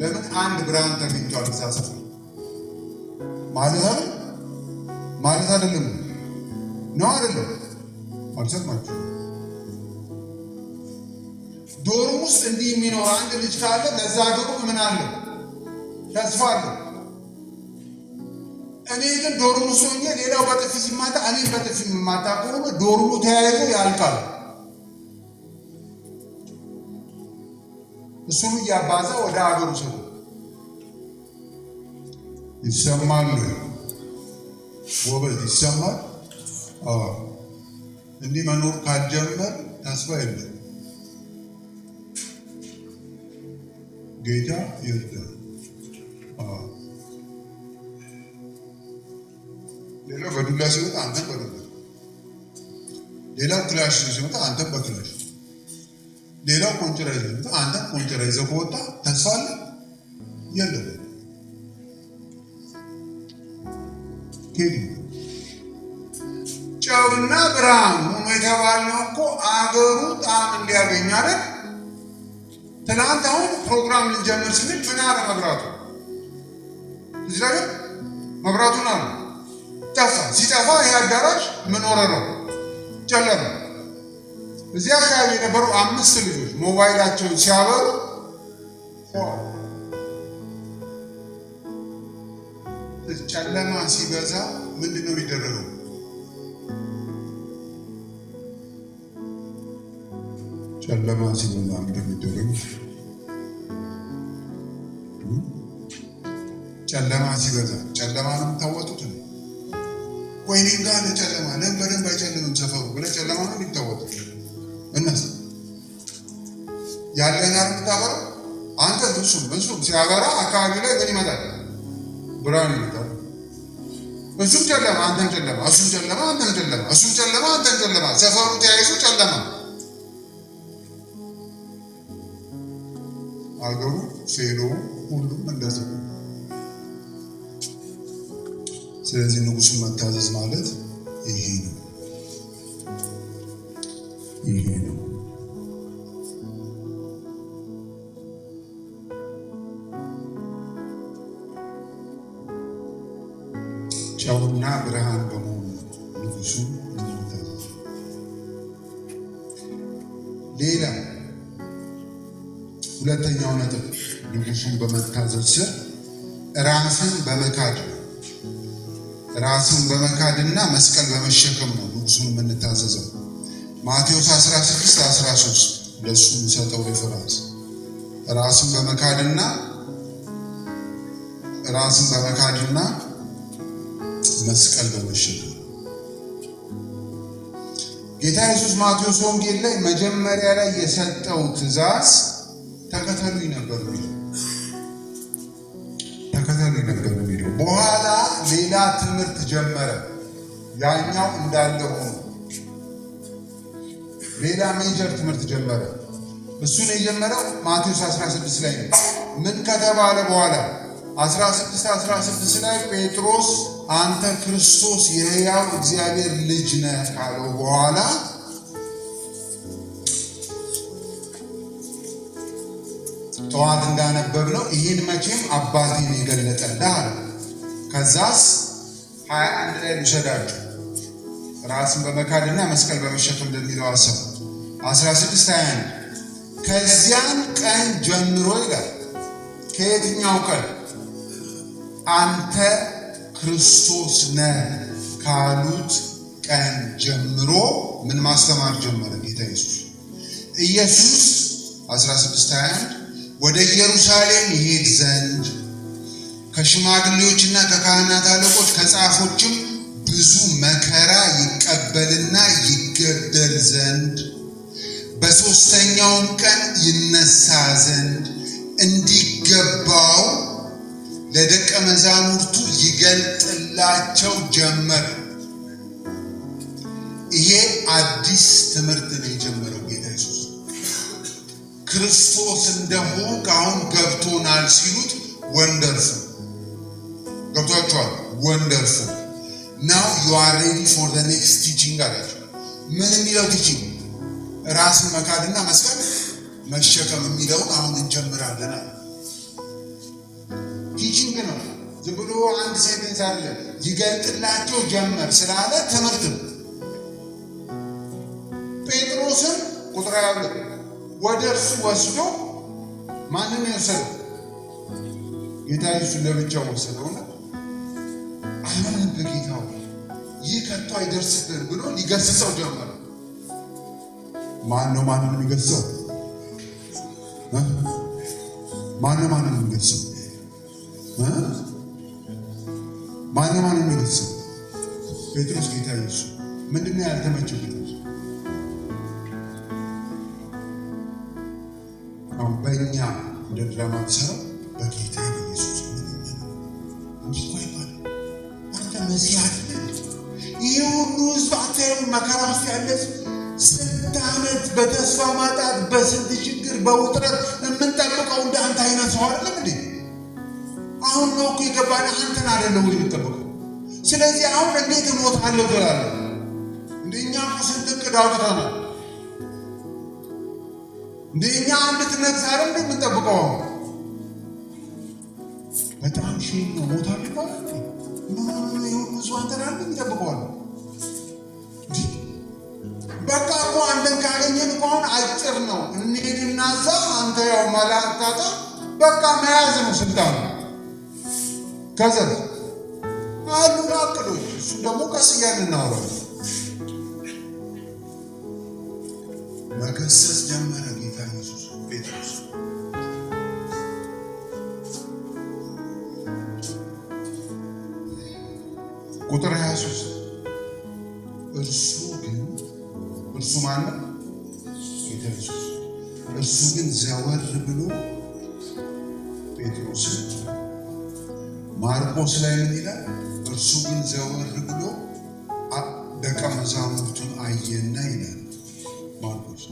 ለምን? አንድ ብርሃን ተገኝቷል እዛ ሰፈር ማለት አይደለም ነው አይደለም? አልሰማችሁም? ዶርም ውስጥ እንዲህ የሚኖር አንድ ልጅ ካለ ለዛ ዶርም ምን አለ? ተስፋ አለ። እኔ ግን ዶርም ውስጥ ሆኜ ሌላው በጥፊ ሲማታ እኔ በጥፊ የምማታ ከሆነ ዶርሙ ተያይዞ ያልቃል። እሱም እያባዛ ወደ አገሩ ሰው ይሰማል። ወበዝ ይሰማል። እንዲህ መኖር ካልጀመር ተስፋ የለም። ጌታ ይርዳል። ሌላው በዱላ ሲወጣ አንተም በዱላ፣ ሌላው ክላሽ ሲወጣ አንተም በክላሽ፣ ሌላው ቆንጭራ ይዘህ ሲወጣ አንተም ቆንጭራ ይዘህ ከወጣ ተስፋ አለ የለም? ጨውና ብርሃን ሁኑ የተባልነው እኮ አገሩ ጣዕም እንዲያገኝ አይደል? ትናንት አሁን ፕሮግራም ልንጀምር ስንል ምን አለ መብራቱ? እዚህ ላይ መብራቱን አለ ጠፋ። ሲጠፋ ይህ አዳራሽ ምን ሆነ ነው? ጨለመ። እዚህ አካባቢ የነበሩ 5 ልጆች ሞባይላቸውን ሲያበሩ ጨለማ ሲበዛ ምንድን ነው የሚደረገው? ጨለማ ሲበዛ እንደሚደረገው ጨለማ ሲበዛ ጨለማ ነው የምታወጡት ነው? ወይኔ ጋር ጨለማ በደንብ አይጨልምም ሰፈሩ ብለህ ጨለማ ነው የሚታወጡት። እነሱ ያለና የምታበራው አንተ እሱም ሲያበራ አካባቢ ላይ ምን ይመጣል? ብርሃን ይመጣል። እሱም ጨለማ አንተም ጨለማ፣ እሱም ጨለማ አንተም ጨለማ፣ እሱም ጨለማ አንተም ጨለማ፣ ሰፈሩ ተያይዞ ጨለማ፣ አገሩ ፌሎ ሁሉም እንደዚህ። ስለዚህ ንጉሡን መታዘዝ ማለት ይሄ ነው። ጨውና ብርሃን በመሆኑ ንጉሡን መታዘዝ። ሌላ ሁለተኛው ነጥብ ንጉሱን በመታዘዝ ስር ራስን በመካድና መስቀል በመሸከም ነው ንጉሱን የምንታዘዘው። ማቴዎስ 16:13 ለሱ የሚሰጠው ሬፈረንስ ራስን በመካድና መስቀል በመሸከም። ጌታ ኢየሱስ ማቴዎስ ወንጌል ላይ መጀመሪያ ላይ የሰጠው ትእዛዝ ተከተሉኝ ነበር የሚለው። በኋላ ሌላ ትምህርት ጀመረ። ያኛው እንዳለ ሆኖ ሌላ ሜጀር ትምህርት ጀመረ። እሱን የጀመረው ማቴዎስ 16 ላይ ነው። ምን ከተባለ በኋላ 16:16 ላይ ጴጥሮስ አንተ ክርስቶስ የሕያው እግዚአብሔር ልጅ ነህ ካለው በኋላ ጠዋት እንዳነበብነው ይህን መቼም አባቴን የገለጠልህ አለ። ከዛስ 21 ላይ ልውሰዳችሁ ራስን በመካድና መስቀል በመሸከም እንደሚለው ሐሳብ 16:21 ከዚያን ቀን ጀምሮ ይላል። ከየትኛው ቀን? አንተ ክርስቶስ ነህ ካሉት ቀን ጀምሮ ምን ማስተማር ጀመረ ጌታ ኢየሱስ 16:21 ወደ ኢየሩሳሌም ይሄድ ዘንድ ከሽማግሌዎችና ከካህናት አለቆች ከጻፎችም ብዙ መከራ ይቀበልና ይገደል ዘንድ በሦስተኛውም ቀን ይነሳ ዘንድ እንዲገባው ለደቀ መዛሙርቱ ይገልጥላቸው ጀመር። ይሄ አዲስ ትምህርት ነው የጀመረው ጌታ ኢየሱስ። ክርስቶስ እንደሆንክ አሁን ገብቶናል ሲሉት ወንደርፉል ገብቷቸዋል። ወንደርፉል ናው ዩ አር ሬዲ ፎር ዘ ኔክስት ቲቺንግ አላቸው። ምን የሚለው ቲቺንግ? ራስን መካድና መስቀል መሸከም የሚለውን አሁን እንጀምራለን አለ። ቲቺንግ ነው፣ ዝም ብሎ አንድ ሴንቴንስ አለ። ይገልጥላቸው ጀመር ስላለ ትምህርት ነው። ጴጥሮስን ቁጥር 22 ወደ እርሱ ወስዶ ማንን የወሰደው? ጌታ ኢየሱስ ለብቻው ወሰደውና አሁን በጌታው ይህ ከቶ አይደርስብን ብሎ ሊገስጸው ጀመረ። ማነው የሚገስጸው? ማነው የሚገስጸው? ማነው የሚገስጸው? ጴጥሮስ ጌታ ኢየሱስ። ምንድነው ያልተመቸው ጴጥሮስ? አሁን በእኛ እንደ ድራማ ብሰራው በጌታ ኢየሱስ አንተ መሲህ አይደል? ይህ ሁሉ ህዝብ አታየው? መከራ ውስጥ ያለ ስንት ዓመት በተስፋ ማጣት በስንት ችግር በውጥረት የምንጠብቀው እንደ አንተ አይነት ሰው አይደለም እንዴ? አሁን ነው እኮ የገባን አንተን አይደለም ወይ የምንጠብቀው? ስለዚህ አሁን እንዴት እሞታለሁ ትላለህ? እንደኛ ስንት ዕቅድ አውጥተናል። እንደኛ አንድ ትነግስ አይደል የምንጠብቀው? በጣም ሺህ ነው ሞታለሁ ይባላል። ብዙ አንተን አይደል የሚጠብቀዋል? በቃ እኮ አንተን ካገኘን እኮ አሁን አጭር ነው እንሂድና እዛ አንተ ያው መላእክታታ በቃ መያዝ ነው ስልጣኑ። ከዛ አሉ አቅዶች እሱ ደግሞ ቀስ እያልን እናወራለን። መገሰጽ ጀመረ ጌታ ኢየሱስ ጴጥሮስ። ቁጥር 23 እርሱ ማነው? ጌታ ኢየሱስ። እርሱ ግን ዘወር ብሎ ጴጥሮስን ማርቆስ ላይ ምን ይላል? እርሱ ግን ዘወር ብሎ ደቀ መዛሙርቱን አየና ይላል ማርቆስ።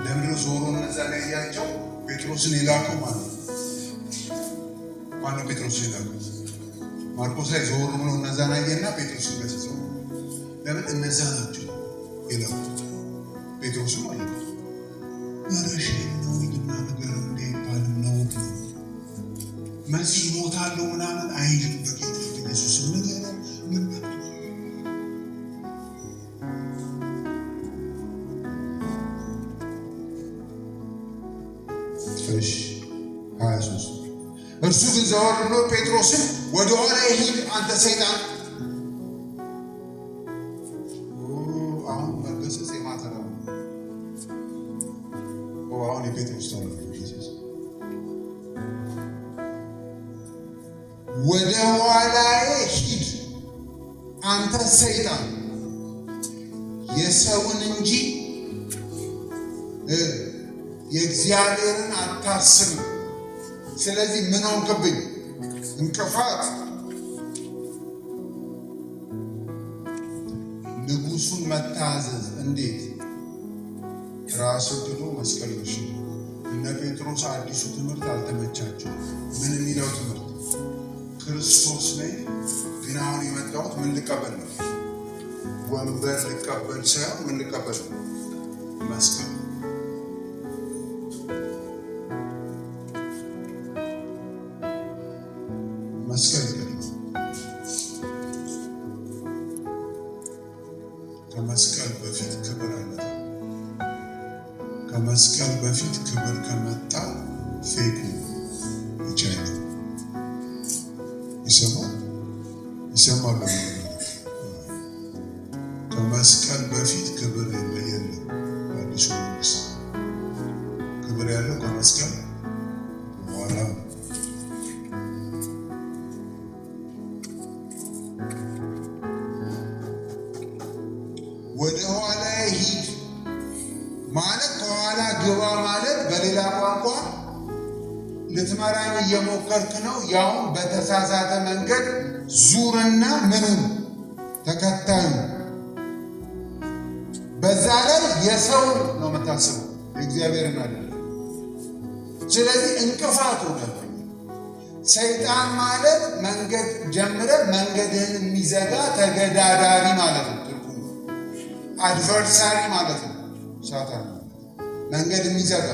ለምንድነው ዞሮ እነዛ ላይ ያያቸው? ጴጥሮስን የላከው ማነው? ጴጥሮስን የላከው ማርቆስ ላይ ዞር ብሎ እነዛን አየና ጴጥሮስን ገሰጸው። ለምን? እነዛ ናቸው የላኩት። ጴጥሮስም አለ መረሽ ነው ይልና ነገር እንዳይባል ነው መሲህ ሞታለሁ ምናምን አይልም። በጌታ ኢየሱስ ነገር ምን እሺ 23 እርሱ ግን ዘወር ብሎ ጴጥሮስን ወደ ኋላ ሂድ አንተ ሰይጣን። አሁን መገሰጽ የማተራ ነው። አሁን የጴጥሮስ ታሪክ ወደ ኋላዬ ሂድ አንተ ሰይጣን፣ የሰውን እንጂ የእግዚአብሔርን አታስብ። ስለዚህ ምን ሆንክብኝ? እንቅፋት። ንጉሱን መታዘዝ እንዴት? ራሱን ትቶ መስቀል መሸከም። እነ ጴጥሮስ አዲሱ ትምህርት አልተመቻቸው። ምን የሚለው ትምህርት? ክርስቶስ ነኝ ግን አሁን የመጣሁት ምን ልቀበል ነው? ወንበር ልቀበል ሳይሆን ምን ልቀበል ነው? መስቀል። መስቀል ከመስቀል በፊት ክብር አለ። ከመስቀል በፊት ክብር ከመጣ ፌኩ ይቻላል። ይሰማሉ። ከመስቀል በፊት ክብር የለም። አዲሱ ንጉስ ክብር ያለው ከመስቀል በኋላ። ወደ ኋላ ሂድ ማለት ከኋላ ግባ ማለት በሌላ ቋንቋ ልትመራኝ እየሞከርክ ነው፣ ያውም በተሳሳተ መንገድ ዙርና ምንም ተከታዩ። በዛ ላይ የሰው ነው የምታስበው የእግዚአብሔርን አይደለም። ስለዚህ እንቅፋቱ ነው። ሰይጣን ማለት መንገድ ጀምረ መንገድህን የሚዘጋ ተገዳዳሪ ማለት ነው። ትርጉሙ አድቨርሳሪ ማለት ነው። ሳታን መንገድ የሚዘጋ።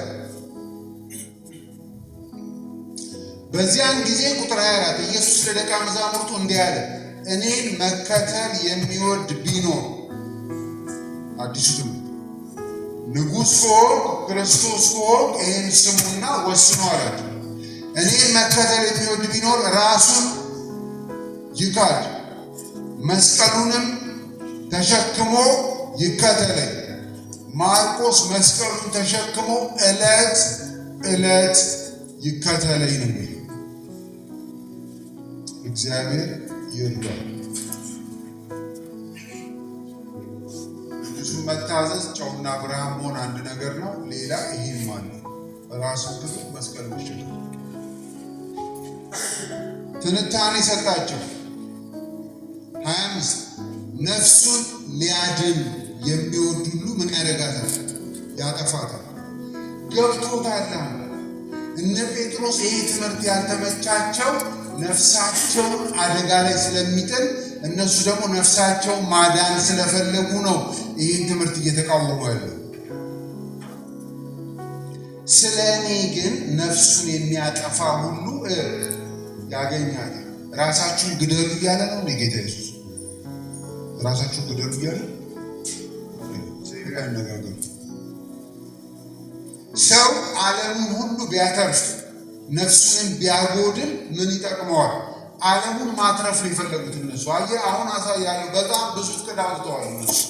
በዚያን ጊዜ ቁጥር 24 ኢየሱስ ለደቀ መዛሙርቱ እንዲህ አለ፣ እኔን መከተል የሚወድ ቢኖር አዲሱ ትምህርት ንጉሥ ከሆንክ ክርስቶስ ከሆንክ ይህን ስሙና ወስኑ አላቸው። እኔን መከተል የሚወድ ቢኖር ራሱን ይካድ፣ መስቀሉንም ተሸክሞ ይከተለኝ። ማርቆስ መስቀሉን ተሸክሞ ዕለት ዕለት ይከተለኝ ነው የሚለው። እግዚአብሔር ይርዳል። ንጉሡን መታዘዝ ጨውና ብርሃን መሆን አንድ ነገር ነው። ሌላ ይህም ማለት ራሱን ክብር መስቀል መሸከም። ትንታኔ ሰጣቸው። 25 ነፍሱን ሊያድን የሚወድ ሁሉ ምን ያደርጋታል? ያጠፋታል። ገብቶታል። እነ ጴጥሮስ ይህ ትምህርት ያልተመቻቸው ነፍሳቸውን አደጋ ላይ ስለሚጥል፣ እነሱ ደግሞ ነፍሳቸውን ማዳን ስለፈለጉ ነው ይህን ትምህርት እየተቃወሙ ያለው። ስለ እኔ ግን ነፍሱን የሚያጠፋ ሁሉ ያገኛል። ራሳችሁን ግደሉ እያለ ነው ጌታ ኢየሱስ። ራሳችሁን ግደሉ እያለ ያነጋገሩ። ሰው ዓለሙን ሁሉ ቢያተርፍ ነፍሱንም ቢያጎድል ምን ይጠቅመዋል? ዓለሙን ማትረፍ ነው የፈለጉት እነሱ። አየህ አሁን አሳያለሁ። በጣም ብዙ እቅድ አውጥተዋል እነሱ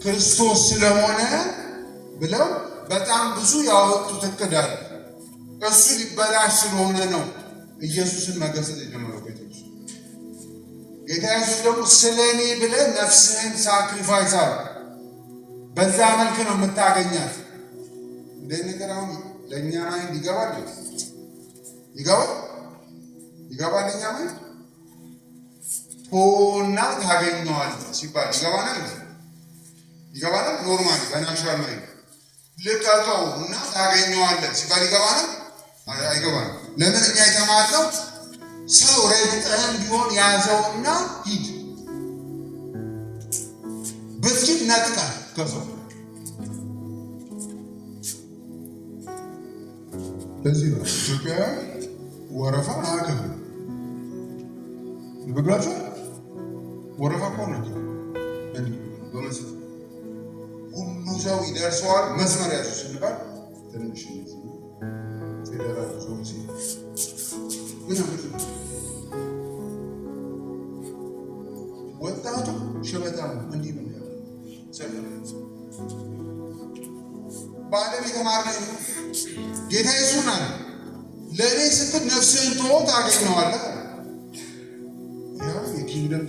ክርስቶስ ስለሆነ ብለው በጣም ብዙ ያወጡት እቅድ አለ። እሱ ሊበላሽ ስለሆነ ነው ኢየሱስን መገሰጽ የጀመረው ጴጥሮስ። ጌታ ኢየሱስ ደግሞ ስለ እኔ ብለህ ነፍስህን ሳክሪፋይስ አለ። በዛ መልክ ነው የምታገኛት። እንደ ነገር አሁን ለእኛ ማይንድ ይገባል ለእኛ ማይንድ ሆና ታገኘዋለህ ሲባል ይገባናል። ኖርማሊ በናቹራል ማይንድ ልቀቀው እና ታገኘዋለህ ሲባል ይገባናል አይገባንም? ለምን? እኛ የተማርነው ሰው ረግጠህም ቢሆን ያዘውና ሂድ ብትችል ነጥቃል ከሰው። ለዚህ ነው ኢትዮጵያውያን ወረፋ አያከብሩ። ልብላችሁ ወረፋ ከሆነ ሁሉ ሰው ይደርሰዋል። መስመር ያዙ ስንባል ትንሽ ምን አመጡ? ወጣቱ ሽበታም እንዲህ ነው ያለው። በዓለም የተማርነው ጌታ ኢየሱስ አለ ለእኔ ስትል ነፍስህን ተወው ታገኘዋለህ። ያው የኪንግደም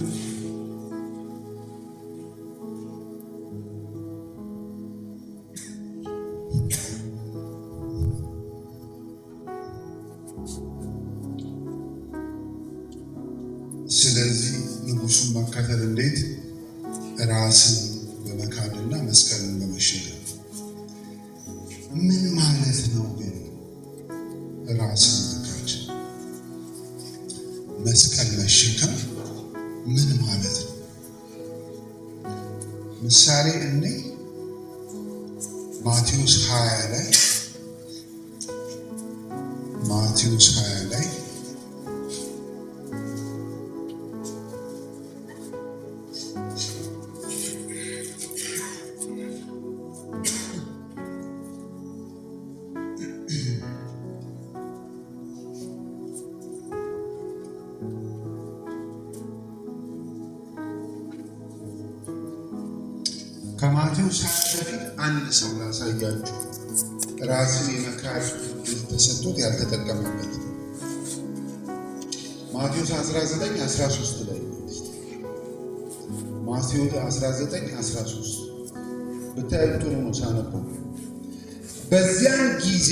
ስለዚህ ንጉሱን መከተል እንዴት? ራስን በመካድና መስቀልን በመሸከም። ምን ማለት ነው ግን ራስን መካድ መስቀል መሸከም ምን ማለት ነው? ምሳሌ እኔ ማቴዎስ 20 ላይ ከማቴዎስ 20 በፊት አንድ ሰው ላሳያችሁ ራስን የመካድ ተሰጥቶት ያልተጠቀመበት። ማቴዎስ 19:13 ላይ ማቴዎስ 19:13 ብታዩ ጥሩ ነው ሳነበው። በዚያን ጊዜ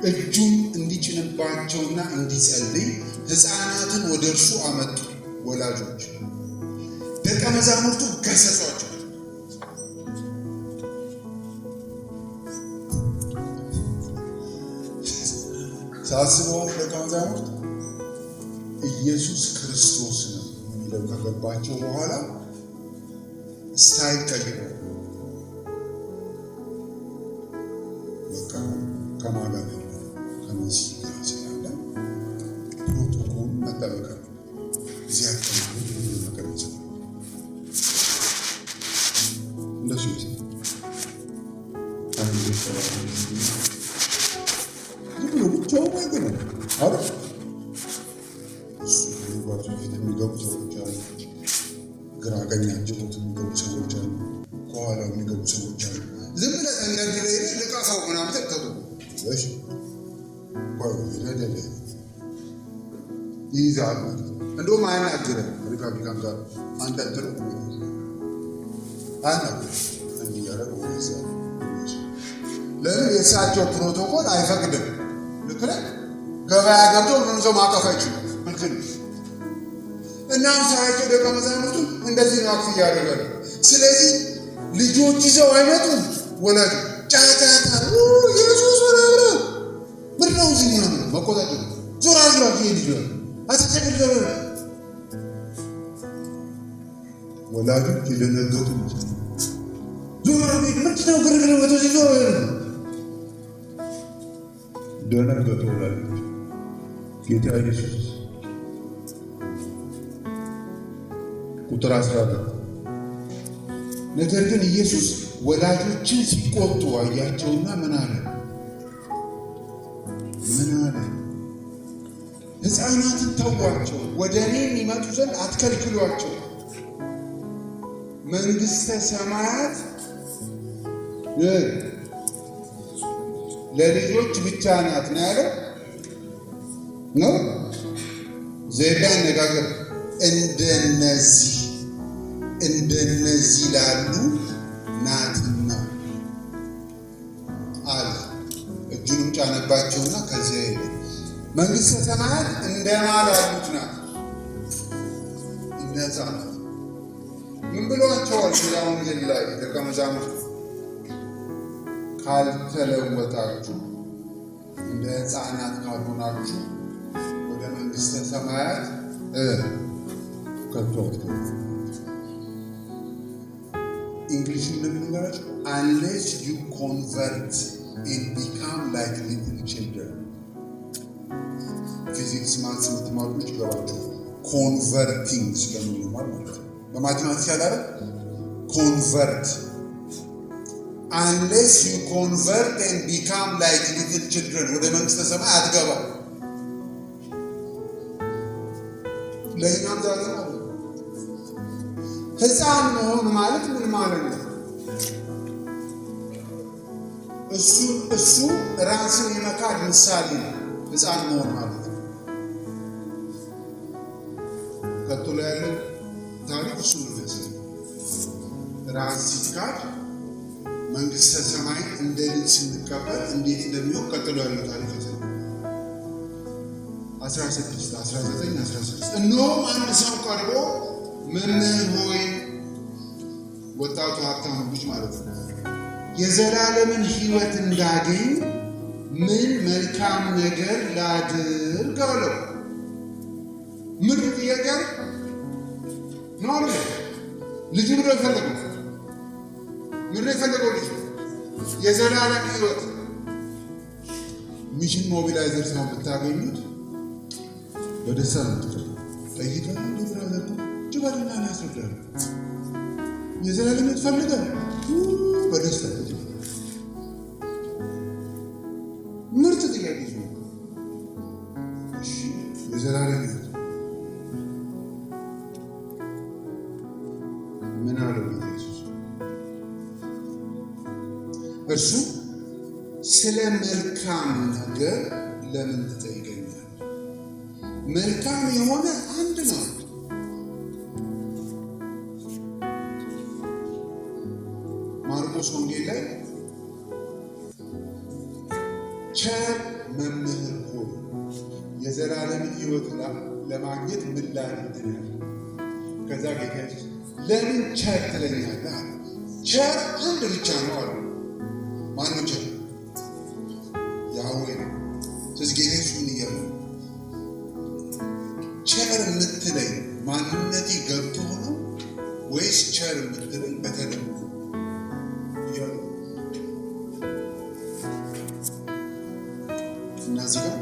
እጁን እንዲጭንባቸውና እንዲጸልይ ሕፃናትን ወደ እርሱ አመጡ። ወላጆች ደቀ መዛሙርቱ ገሰጿቸው። ሳስበው ደቀ መዛሙርት ኢየሱስ ክርስቶስ ነው የሚለው ከገባቸው በኋላ ስታይል ቀይረው በቃ ከማጋር ከመሲህ ጋር ስላለ ፕሮቶኮል መጠበቅ እዚያ አካባቢ መቀመጥ እንደሱ ብቻው ነገር ነው አይደል? የሚገቡ ሰዎች አሉ፣ ግራ ቀኛቸው የሚገቡ ሰዎች አሉ፣ ከኋላ የሚገቡ ሰዎች አሉ። ዝም ብለህ እንደድረ ልቃፋው ምናምን ተከቱ እሺ ይደለ ይይዛል። እንደውም አያናግርም። ሪፐብሊካን ጋር አንተ ድሮ አያናግርም እንዲያረግ ወይስ ለምን የእሳቸው ፕሮቶኮል አይፈቅድም። ልክ ነህ። ገበያ ገብቶ ምንም ሰው ማቀፍ አይችልም። ምክንያቱም እናም ሰዎቹ ደቀ መዛሙርቱ እንደዚህ ነው አክት እያደረገ። ስለዚህ ልጆች ይዘው አይመጡም። ወላጅ ጫጫታ ኢየሱስ ወላጅ ምን ነው እዚህ ነው መቆጣጠር ዞራ ዞራ ይሄድ አትተከለ ወላጆች ይደነገጡ። ዞራ ቤት ምንድነው ግርግር ወደዚህ ዞራ ደነገጡ ወላጆች። ጌታ ኢየሱስ ቁጥር 14 ነገር ግን ኢየሱስ ወላጆችን ሲቆጡ አያቸውና ምን አለ? ሕፃናትን ተዋቸው፣ ወደ እኔ የሚመጡ ዘንድ አትከልክሏቸው፣ መንግሥተ ሰማያት ለልጆች ብቻ ናት ነው ያለው ነው። ዘይቤ አነጋገር እንደነዚህ ላሉ ናትና አለ። እጁንም ጫነባቸውና ከዚያ ሄደ። መንግሥተ ሰማያት እንደማን ላሉት ናት? እነዛ ናት። ምን ብሏቸዋል? ሌላውን ላይ ደቀ መዛሙርቱ ካልተለወጣችሁ እንደ ሕፃናት ካልሆናችሁ ወደ መንግሥተ ሰማያት ከቶ እንግሊዝ እንደምንገራችሁ unless you convert and become like little children። ፊዚክስ ማትስ የምትማሩት ይገባችሁ። ኮንቨርቲንግ ስለምንማር ማለት ነው። በማቴማቲክስ ያላረ ኮንቨርት unless you convert and become like little children ወደ መንግስተ ሰማይ አትገባም። ለእኛም ዛሬ ማለት ሕፃን መሆን ማለት ምን ማለት ነው? እሱ ራስን የመካድ ምሳሌ ነው። ሕፃን መሆን ማለት ነው። ቀጥሎ ያለው ታሪክ እሱ ነው። ራስ ሲካድ መንግስተ ሰማይ እንደ ልጅ ስንቀበል እንዴት እንደሚሆን ቀጥሎ ያለው ታሪክ ነው። 19 እነሆም አንድ ሰው ቀርቦ መምህር ሆይ፣ ወጣቱ ሀብታሙ ልጅ ማለት ነው፣ የዘላለምን ሕይወት እንዳገኝ ምን መልካም ነገር ላድርግ አለው። ምን ጥያቄ ነው? ልጁ ብሎ የፈለገው ምን የፈለገው ልጅ የዘላለም ሕይወት። ሚሽን ሞቢላይዘር ሰው ብታገኙት በደስታ ነው ትቀር ጠይቀን ብራዘር ጅባልና ያስረዳል። የዘላለም ሕይወት ፈልገን በደስታ ምርጥ ጥያቄ ነው። እሺ የዘላለም ሕይወት ምን አለው ኢየሱስ? እርሱ ስለ መልካም ነገር ለምን ትጠይቀኛለህ? መልካም የሆነ አንድ ነው። ማርቆስ ወንጌል ላይ ቸር መምህር ሆይ የዘላለም ሕይወት ለማግኘት ምን ላድርግ ነው? ከዛ ጌታ ለምን ቸር ትለኛለህ? ቸር አንድ ብቻ ነው አለ። ማነው ቸር? ያህዌ ነው። ስለዚህ ጌታ ምን እያለ ቸር የምትለኝ ማንነቴ ገብቶ ነው ወይስ ቸር የምትለኝ በተለምዶ እያሉ እና እዚህ ጋር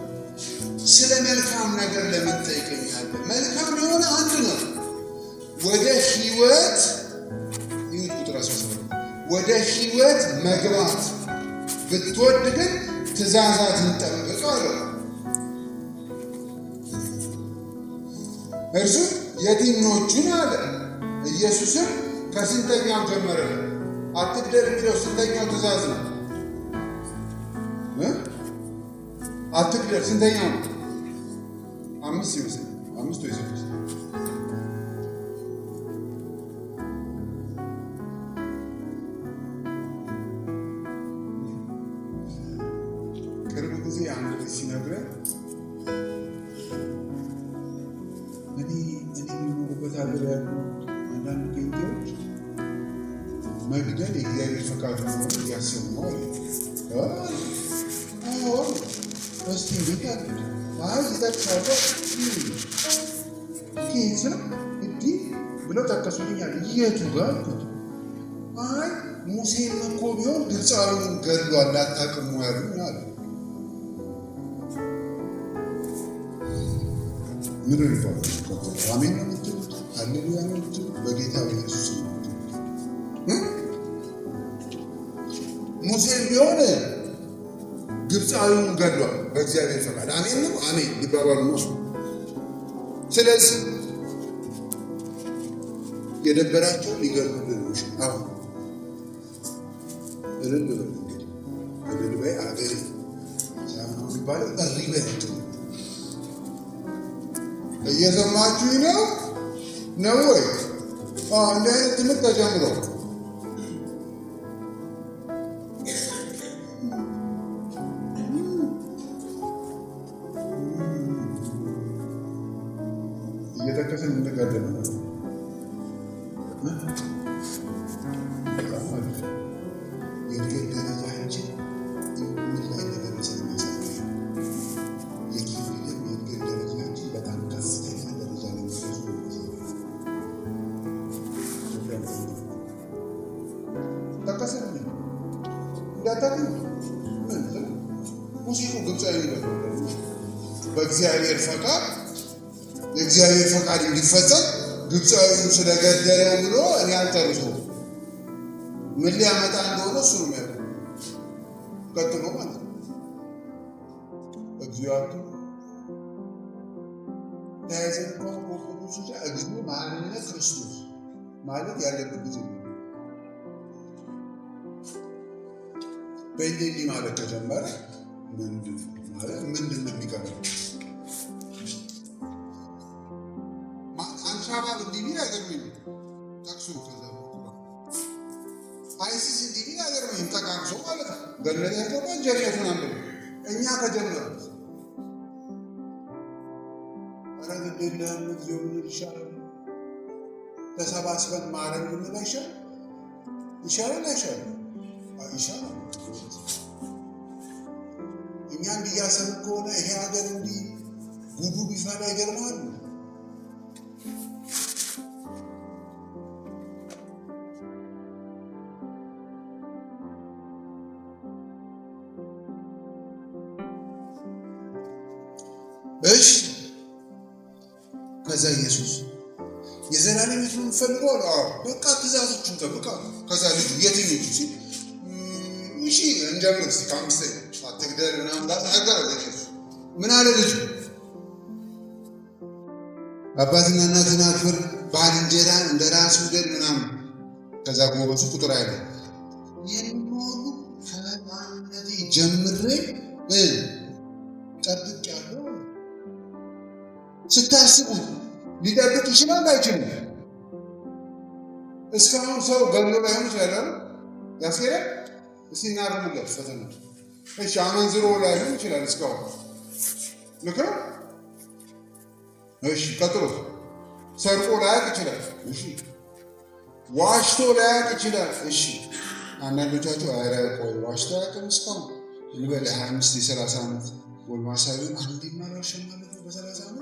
ስለ መልካም ነገር ለምን ትጠይቀኛለህ? መልካም የሆነ አንድ ነው። ወደ ሕይወት ይሁን ቁጥር 17 ወደ ሕይወት መግባት ብትወድ ግን ትእዛዛትን ጠብቅ አለው። እርሱ የትኞቹን አለ? ኢየሱስም ከስንተኛው ጀመረ? አትግደል የሚለው ስንተኛው ትእዛዝ ነው? አትግደል ስንተኛው ነው? 5 ይመስል 5 ወይ 6 ቅርብ ጊዜ አንድ ልጅ ሲነግረን እኔ የምኖርበት ሀገር ያሉ አንዳንድ ጌንቴዎች መግደል የእግዚአብሔር ፈቃድ መሆኑ እያሰቡ ነው አለ። እስቲ እንዴት አለ? ይጠቅሳለ ጌታ እንዲህ ብለው ጠቀሱልኛል። የቱ ጋር ሙሴን እኮ ቢሆን ግብፃዊውን ገድሏል አታውቅም ያሉኝ አለ። ምን ይባላል? አሜን ነው የምትሉት? ሃሌሉያ ነው የምትሉት? በጌታ በኢየሱስ ነው የምትሉት? ሙሴን ቢሆን ግብፃዊውን ገድሏል በእግዚአብሔር ፈቃድ። አሜን ነው አሜን ሊባባሉ ነው። ስለዚህ የደበራቸው ሊገድሉልን ነው። አሁን እልል በል እንግዲህ እልል በይ አገሬ ሳይሆን የሚባለው እሪ በይ እየሰማችሁ ነው ወይ? እንዲህ አይነት ትምህርት ተጀምሮ እየጠቀስን እንቀደም ነው። የእድገት ደረጃችን ምን ላይ እንደደረሰ የሚያሳይ የእድገት ደረጃችን በጣም ከፍተኛ ደረጃ ላይ ጠቀሰ እንዳታገኝ ሙሴ ግብፃዊ ነው። በእግዚአብሔር ፈቃድ የእግዚአብሔር ፈቃድ እንዲፈጸም ግብፃዊውን ስለገደለው ብሎ እኔ አልጨርሰውም። ምን ሊያመጣ እንደሆነ እሱ ነው የሚያውቀው። ቀጥሎ ማለት ነው እግዚኦ ያልኩ ተያይዘን ከሆኑ እግዚኦ ማንነ ክርስቶስ ማለት ያለበት ጊዜ በእንዲህ ማለት ተጀመረ። ምንድን ነው የሚቀረው? አንሻባብ እንዲህ ቢል አይገርምም። ጠቅሶ ከዛ አይሲስ እንዲህ ቢል አይገርምም። ጠቃቅሶ ማለት ነው ገነት ያገባል ጀነቱን አንብብ። እኛ ከጀመሩት ኧረ ግድ የለህም እግዚኦ ብንል ይሻላል። ተሰባስበን ማረግ ብንል አይሻልም? ይሻላል አይሻልም? ይሻላል። እኛ እንዲያሰብን ከሆነ ይሄ ሀገር እንዲህ ጉዱ ቢፈላ ይገርማል። እሺ ከዛ ኢየሱስ የዘላለም ሕይወት ነው የምፈልገው። በቃ ትእዛዞቹን ጠብቃ። ከዛ ልጁ የትኞቹ ሲል እሺ እንጀምር እስኪ ከአምስተኛ አትግደል ምናምን ነገር አለ። ምን አለ ልጁ? አባትና እናትን አክብር፣ ባልንጀራን እንደ ራስህ ውደድ ምናምን። ከዛ ጎበዙ ቁጥር አይለ የሚሆኑ ከማንነቴ ጀምሬ ጠብቄያለሁ። ስታስቡ ሊጠብቅ ይችላል አይችልም? እስካሁን ሰው ገድሎ ላይሆን ይችላል ያስኬዳል። እስቲ እናርምለት ፈተና። እሺ አመንዝሮ ላይሆን ይችላል እስካሁን ልክ ነው። እሺ ቀጥሎ ሰርቆ ላያውቅ ይችላል። እሺ ዋሽቶ ላያውቅ ይችላል። እሺ አንዳንዶቻችሁ ኧረ ቆይ ዋሽቶ አያውቅም እስካሁን እንበል 25 የ30 ዓመት ጎልማሳ ቢሆን አንድ ማላሸም ማለት ነው በ30 ዓመት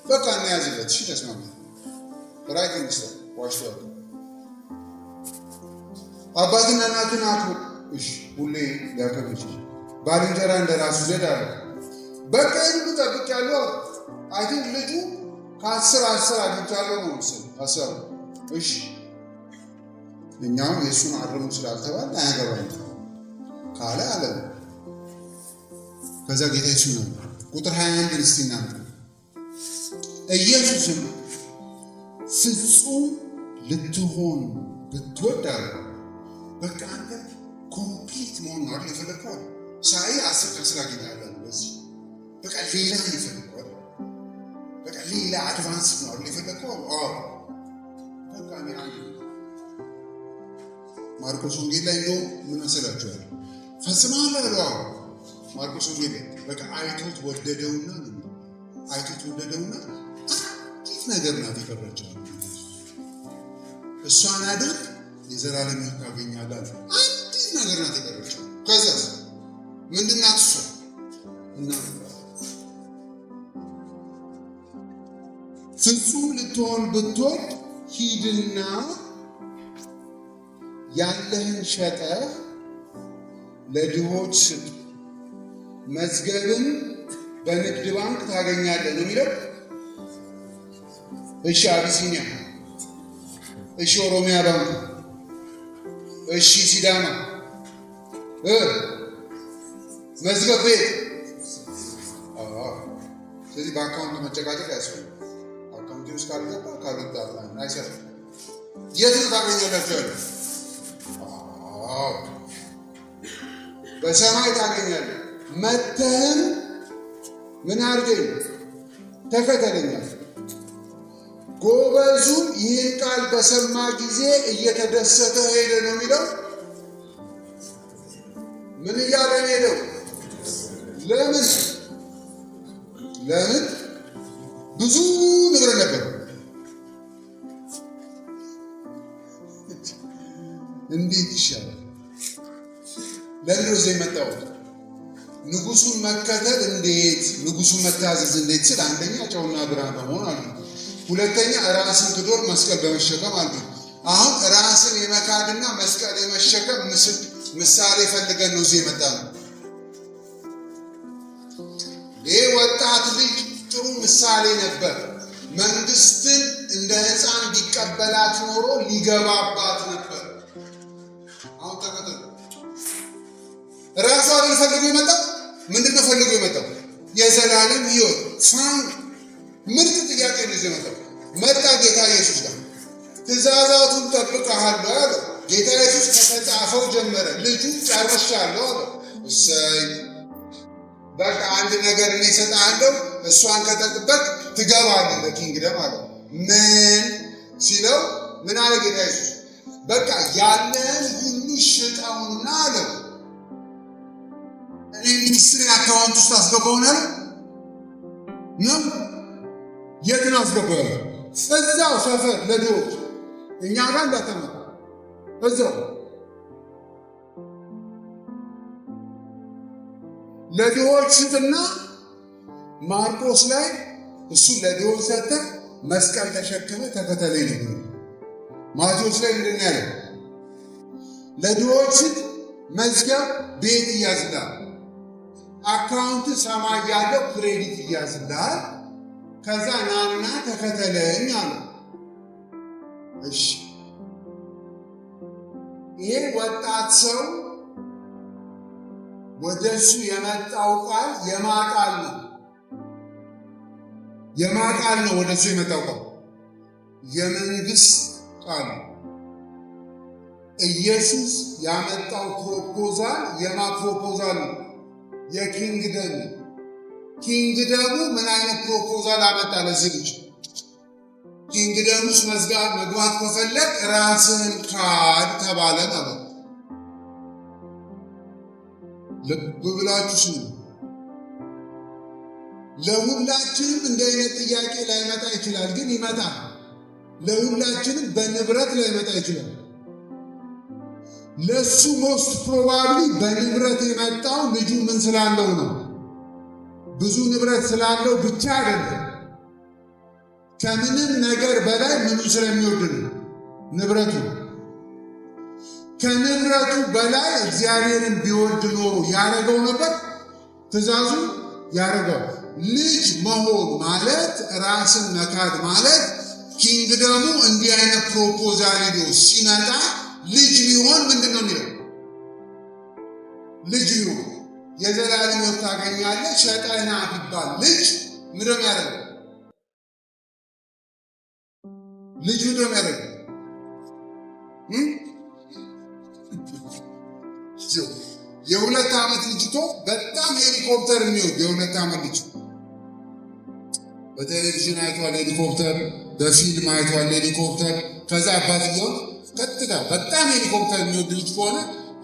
በቃ እናያዝለት። እሺ ተስማማ። ራይት ሚኒስተር ዋሽቶ አያውቅም። አባትና እናትን አክብር። እሺ ሁሌ ሊያከብር ይችላል። ባልንጀራ እንደ ራስ ውደድ አለ። በቃ ይሉ ጠብቄያለሁ። አይ ቲንክ ልጁ ከ10 አግኝቻለሁ ነው መሰለኝ ሀሳቡ። እሺ እኛም የእሱን አርሙ ስላልተባል አያገባኝ ካለ አለ። ከዛ ጌታ ኢየሱስ ነው ቁጥር 21 እስቲ እናንተ ኢየሱስም ፍጹም ልትሆን ብትወድ አለ። በቃ አንተ ኮምፕሊት መሆን ነው አይደል የፈለግከው? ሳይ 10 ከ10 አግኝቻለሁ በዚህ በቃ ሌላ የፈለግከው በቃ ሌላ አድቫንስ ነው አይደል የፈለግከው? በቃ እኔ አንድ ማርቆስ ወንጌል ላይ ነው ምን መሰላችኋል? ፈጽመሃል አለው። ማርቆስ ወንጌል ላይ በቃ አይቶት ወደደውና አንዲት ነገር ናት የቀረችው። እሷን አድርግ የዘላለም ሕይወት ታገኛለህ። አንዲት ነገር ናት የቀረችው። ከዛ ምንድን ናት እሷ? እና ፍጹም ልትሆን ብትወድ ሂድና ያለህን ሸጠህ ለድሆች ስጥ፣ መዝገብን በንግድ ባንክ ታገኛለህ ነው የሚለው። እሺ አቢሲኒያ፣ እሺ ኦሮሚያ ባንክ፣ እሺ ሲዳማ መዝገብ ቤት። ስለዚህ በአካውንት መጨቃጨቅ ያስፈልጋል። አካውንት ውስጥ ካልገባ ካልወጣ አይሰራም። የት ነው ታገኛላችሁ? በሰማይ ታገኛለህ። መተህም ምን አድርገኝ ተከተለኛል። ጎበዙ ይህን ቃል በሰማ ጊዜ እየተደሰተ ሄደ ነው የሚለው። ምን እያለ ሄደው? ለምን ብዙ ንብረት ነበር። እንዴት ይሻላል? ለምንድነው እዚህ የመጣሁት? ንጉሱን መከተል እንዴት፣ ንጉሱን መታዘዝ እንዴት ስል አንደኛ ጨውና ብርሃን በመሆን አሉ። ሁለተኛ ራስን ክዶር መስቀል በመሸከም አሉ። አሁን ራስን የመካድና መስቀል የመሸከም ምሳሌ ፈልገን ነው እዚህ የመጣ ነው። ይህ ወጣት ልጅ ጥሩ ምሳሌ ነበር። መንግስትን እንደ ሕፃን ቢቀበላት ኖሮ ሊገባባት ነበር። አሁን ተከተሉ። ራሷን ፈልጎ የመጣው? ምንድነው ፈልጎ የመጣው? የዘላለም ሕይወት ፋን ምርጥ ጥያቄ ነው ይዞ የመጣው። መጣ ጌታ ኢየሱስ ጋር ትእዛዛቱን ጠብቀሃለሁ አለ። ጌታ ኢየሱስ ከተጻፈው ጀመረ። ልጁ ጨርሻለሁ አለ። እሰይ በቃ አንድ ነገር እኔ እሰጥሃለሁ፣ እሷን ከጠበቅ ትገባለህ በኪንግደም አለ። ምን ሲለው ምን አለ ጌታ ኢየሱስ? በቃ ያለን ሁሉ ሽጠውና አለው እኔ ሚኒስትሪ አካውንት ውስጥ አስገባውናል ነው። የት ነው አስገባው? እዛው ሰፈር ለድሆች እኛ ጋር እንዳተመጣ እዛው ለድሆች ስጥና ማርቆስ ላይ እሱ ለድሆች ሰጠ። መስቀል ተሸክመ ተከተለኝ ነው። ማቴዎስ ላይ ምንድን ነው ያለው? ለድሆች ስጥ፣ መዝገብ ቤት ይያዝልሃል፣ አካውንት ሰማይ ያለው ክሬዲት ይያዝልሃል፣ ከዛ ናና ተከተለኝ አለ። እሺ ይሄ ወጣት ሰው ወደ እሱ የመጣው ቃል የማቃል ነው። የማቃል ነው። ወደ እሱ የመጣው ቃል የመንግስት ቃል ነው። ኢየሱስ ያመጣው ፕሮፖዛል የማ ፕሮፖዛል ነው? የኪንግደም። ኪንግደሙ ምን አይነት ፕሮፖዛል አመጣ ለዚህ ልጅ? ኪንግደም ውስጥ መግባት ከፈለግ ራስህን ካድ ተባለ ማለት። ልብ ብላችሁ ስሙ። ለሁላችንም እንደ አይነት ጥያቄ ላይመጣ ይችላል፣ ግን ይመጣል። ለሁላችንም በንብረት ላይመጣ ይችላል። ለሱ ሞስት ፕሮባብሊ በንብረት የመጣው ልጁ ምን ስላለው ነው? ብዙ ንብረት ስላለው ብቻ አይደለም። ከምንም ነገር በላይ ምኑ ስለሚወድ ነው? ንብረቱ። ከንብረቱ በላይ እግዚአብሔርን ቢወድ ኖሮ ያደረገው ነበር? ትእዛዙ ያደረገው። ልጅ መሆን ማለት ራስን መካድ ማለት ኪንግደሙ እንዲህ አይነት ፕሮፖዛል ሄዶ ሲመጣ ልጅ ቢሆን ምንድን ነው የሚለው? ልጅ ቢሆን የዘላለም ሕይወት ታገኛለህ፣ ሸጠና ቢባል ልጅ ምንድን ያደረገው? ልጅ ምንድን ያደረገው? የሁለት ዓመት ልጅቶ በጣም ሄሊኮፕተር የሚወድ የሁለት ዓመት ልጅ በቴሌቪዥን አይቷል ሄሊኮፕተር፣ በፊልም አይቷል ሄሊኮፕተር። ከዛ አባትየው ቀጥታ በጣም ሄሊኮፕተር የሚወድ ልጅ ከሆነ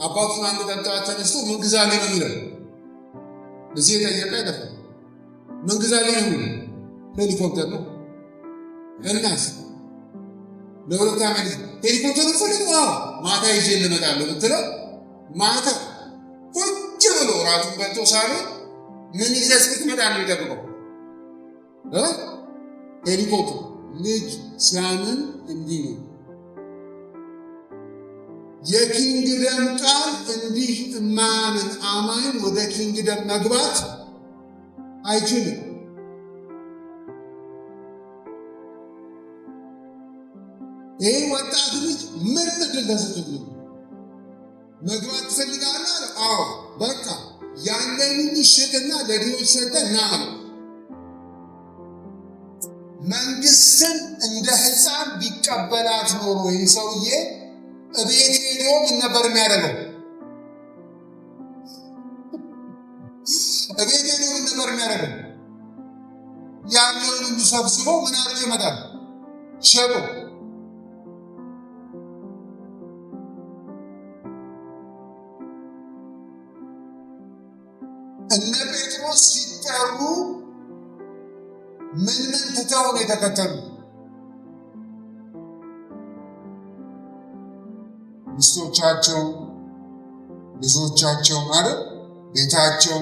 አባቱን አንድ ጠጣት ተነስቶ ምን ግዛልኝ ነው የሚለው። እዚህ የጠየቀ አይደለም። ምን ግዛልኝ ነው የሚለው? ሄሊኮፕተር ነው። እናስ ለሁለት ዓመት ሄሊኮፕተር ፈልግ ማታ ይዤ ልመጣለሁ ብትለው ማታ ቁጭ ብሎ ራቱን በልቶ ሳሉ ምን ይዘህ እስክትመጣ ነው የሚጠብቀው? ሄሊኮፕተር። ልጅ ሲያምን እንዲህ ነው። የኪንግደም ቃል እንዲህ የማያምን አማኝ ወደ ኪንግደም መግባት አይችልም። ይህ ወጣት ልጅ ምርጥ ዕድል ተሰጥቶት መግባት ትፈልጋለህ አለ። አዎ በቃ ያለንን ሽጥና ለድሆች ሰጠህ ና አለ። መንግስትን እንደ ሕፃን ቢቀበላት ኖሮ ይህ ሰውዬ እቤት ሄዶ ምን ነበር የሚያደርገው? እቤት ሄዶ ምን ነበር የሚያደርገው? ያለውን ሁሉ ሰብስቦ ምን አድርጎ ይመጣል? ሸጦ። እነ ጴጥሮስ ሲጠሩ ምን ትተው ነው የተከተሉ? ሚስቶቻቸው፣ ልጆቻቸው ማለት ቤታቸው።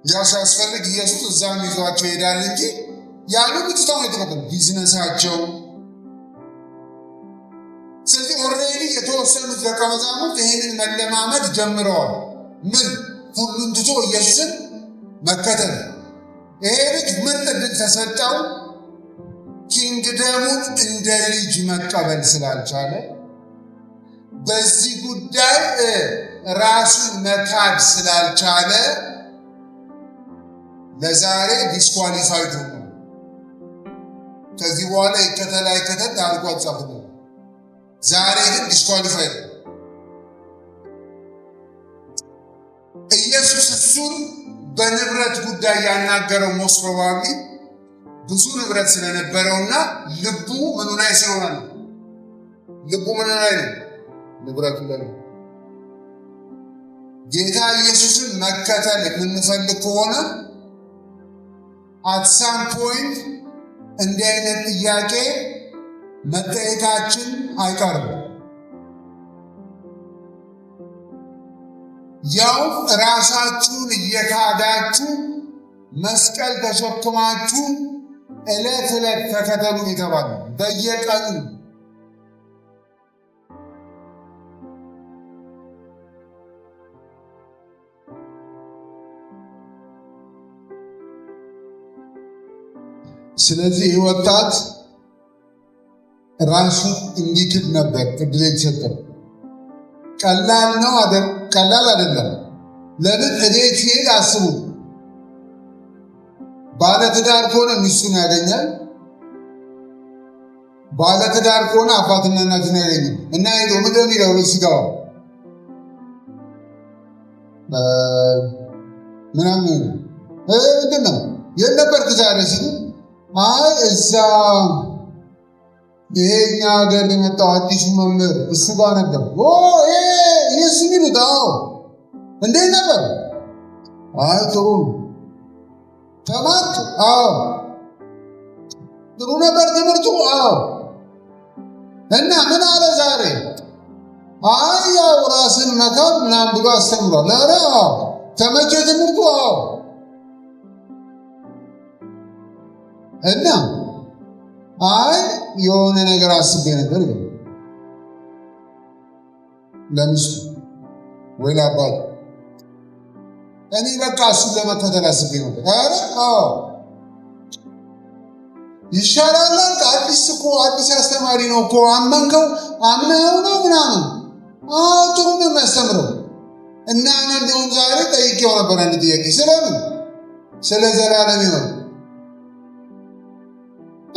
ያ ሲያስፈልግ ኢየሱስ እዛም ይዟቸው ይሄዳል እንጂ ያሉ ትተው ነው የተከተሉ። ቢዝነሳቸው። ስለዚህ ኦልሬዲ የተወሰኑት ደቀ መዛሙርት ይህንን መለማመድ ጀምረዋል። ምን ሁሉን ትቶ ኢየሱስን መከተል። ይሄ ልጅ ምን ዕድል ተሰጠው? ኪንግደሙን እንደ ልጅ መቀበል ስላልቻለ በዚህ ጉዳይ ራሱን መካድ ስላልቻለ ለዛሬ ዲስኳሊፋይድ ነው። ከዚህ በኋላ ይከተል አይከተል ታሪኩ አልጻፈም። ዛሬ ግን ዲስኳሊፋይድ ነው። ኢየሱስ እሱን በንብረት ጉዳይ ያናገረው ሞስት ፕሮባብሊ ብዙ ንብረት ስለነበረውና ልቡ ምኑ ላይ ስለሆነ ነው። ልቡ ምኑ ላይ ነው? ንብረቱ ላይ ነው። ጌታ ኢየሱስን መከተል የምንፈልግ ከሆነ አት ሳም ፖይንት እንዲህ አይነት ጥያቄ መጠየቃችን አይቀርም። ያው ራሳችሁን እየካዳችሁ መስቀል ተሸክማችሁ ዕለት ዕለት ተከተሉ የተባለ በየቀኑ ስለዚህ ወጣት ራሱ እንዲክድ ነበር እድል የተሰጠው። ቀላል ነው አይደል? ቀላል አይደለም። ለምን እቤት ሲሄድ አስቡ። ባለትዳር ከሆነ ሚስቱን ያገኛል። ባለትዳር ከሆነ አባትና እናቱን ያገኛል። እና ሄዶ ምንድን ነው የሚለው ሲገባ ምናምን ምንድን ነው የት ነበርክ ዛሬ ሲሉ አይ እዛ ይሄኛ ሀገር የመጣው አዲሱ መምህር እሱ ጋር ነበር። ይህስ ሚሉት እንዴት ነበር? አይ ጥሩ ተማርክ? ጥሩ ነበር ትምህርቱ? እና ምን አለ ዛሬ? አይ ያው ራስን መካድ ምናምን ብሎ አስተምሯል። ኧረ ተመቼ ትምህርቱ? እና አይ የሆነ ነገር አስቤ ነበር ይላል ለሚስቱ ወይ ለአባቱ። እኔ በቃ እሱን ለመከተል አስቤ ነበር። ኧረ ይሻላል። አዲስ አስተማሪ ነው እኮ አመንከው፣ አምነው ነው ምናምን። ጥሩ ነው የሚያስተምረው። እና እኔ እንደውም ዛሬ ጠይቄው ነበር አንድ ጥያቄ። ስለምን? ስለ ዘላለም ነው።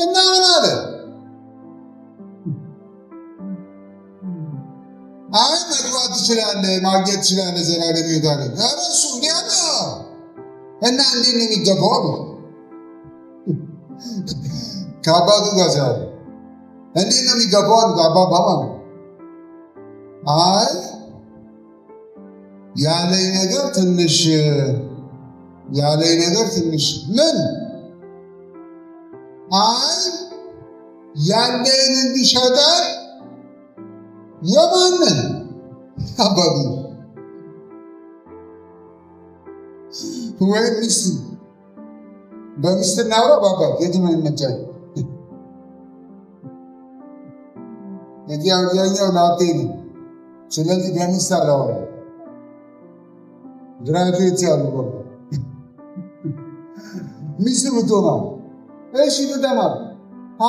እና ምን አለ? አይ መግባት ትችላለህ፣ ማግኘት ትችላለህ ዘላለም ሕይወት አለ። ኧረ እሱ እንዲህ አለ። እና እንዴት ነው የሚገባው አሉ ከአባቱ ጋር ሲያወሩ። እንዴት ነው የሚገባው አሉ አባባ ማለት። አይ ያለኝ ነገር ትንሽ ምን? አይ ያለህን እንዲሸጠ የማንን አባቢ ወይም ሚስቱ በሚስትና በአባት የትኛው ይመቻል? ያኛው ላጤ ነው። ስለዚህ በሚስት አላወራ ግራጁዌት ያሉ ሚስት ብትሆና እሺ ብተማር።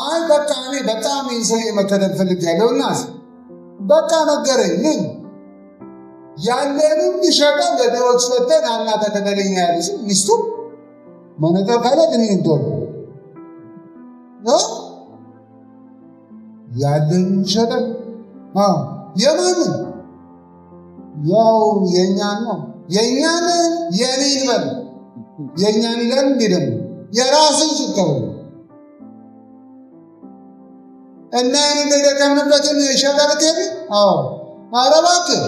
አይ በቃ እኔ በጣም ሰው መከተል ፈልጌያለሁ እና በቃ ነገረኝ። ምን ያለንም ሊሸጠ ገደዎች ሰጠን አና ተከተለኝ ያለች ሚስቱ መነጠር ካለ ግን ይንቶል ያለን ሊሸጠ የማንን? ያው የእኛን ነው። የእኛን የኔ ይበል የእኛን ይላል እንዴ ደግሞ የራስን ችግር እና እኔ እንደደከምንበትን ሸጠርክ ሄድ ኧረ እባክህ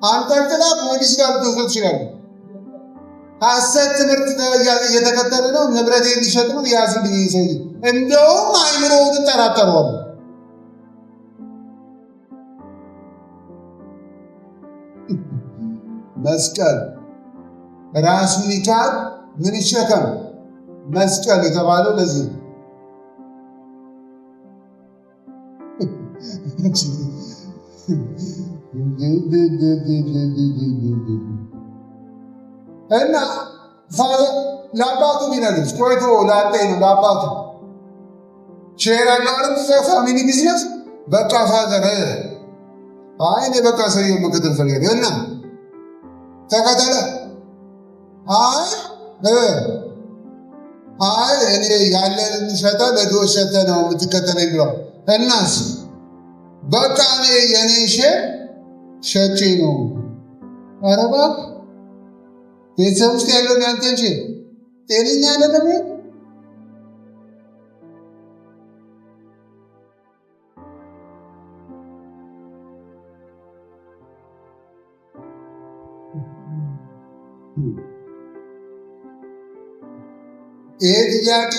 አንጠልጥላ ፖሊስ ጋር ልትወስድ ትችላለህ። ሐሰት ትምህርት እየተከተለ ነው፣ ንብረት ሊሸጥ ነው። ያዝልኝ ሰውዬ። እንደውም አይምሮውን እጠራጠረዋለሁ። መስቀል ራሱን ይካድ ምን ይሸከም? መስቀል የተባለው ለዚህ እና ለአባቱ ቢነግርሽ ቆይቶ ላጤ ነው ለአባቱ ሼር ያለው ፋሚሊ ቢዝነስ በቃ ፋዘር እኔ በቃ ሰውየው መከተል ፈልጌ እና ተከተለ። እኔ ያለን ሸጠ ለድሆች ሸጠ ነው የምትከተለኝ ብለው እናስ በቃ እኔ የኔ ሸጬ ነው። ኧረ እባክህ ቤተሰብ ውስጥ ያለውን ያንተን ጤነኛ አይደለም። ይህ ጥያቄ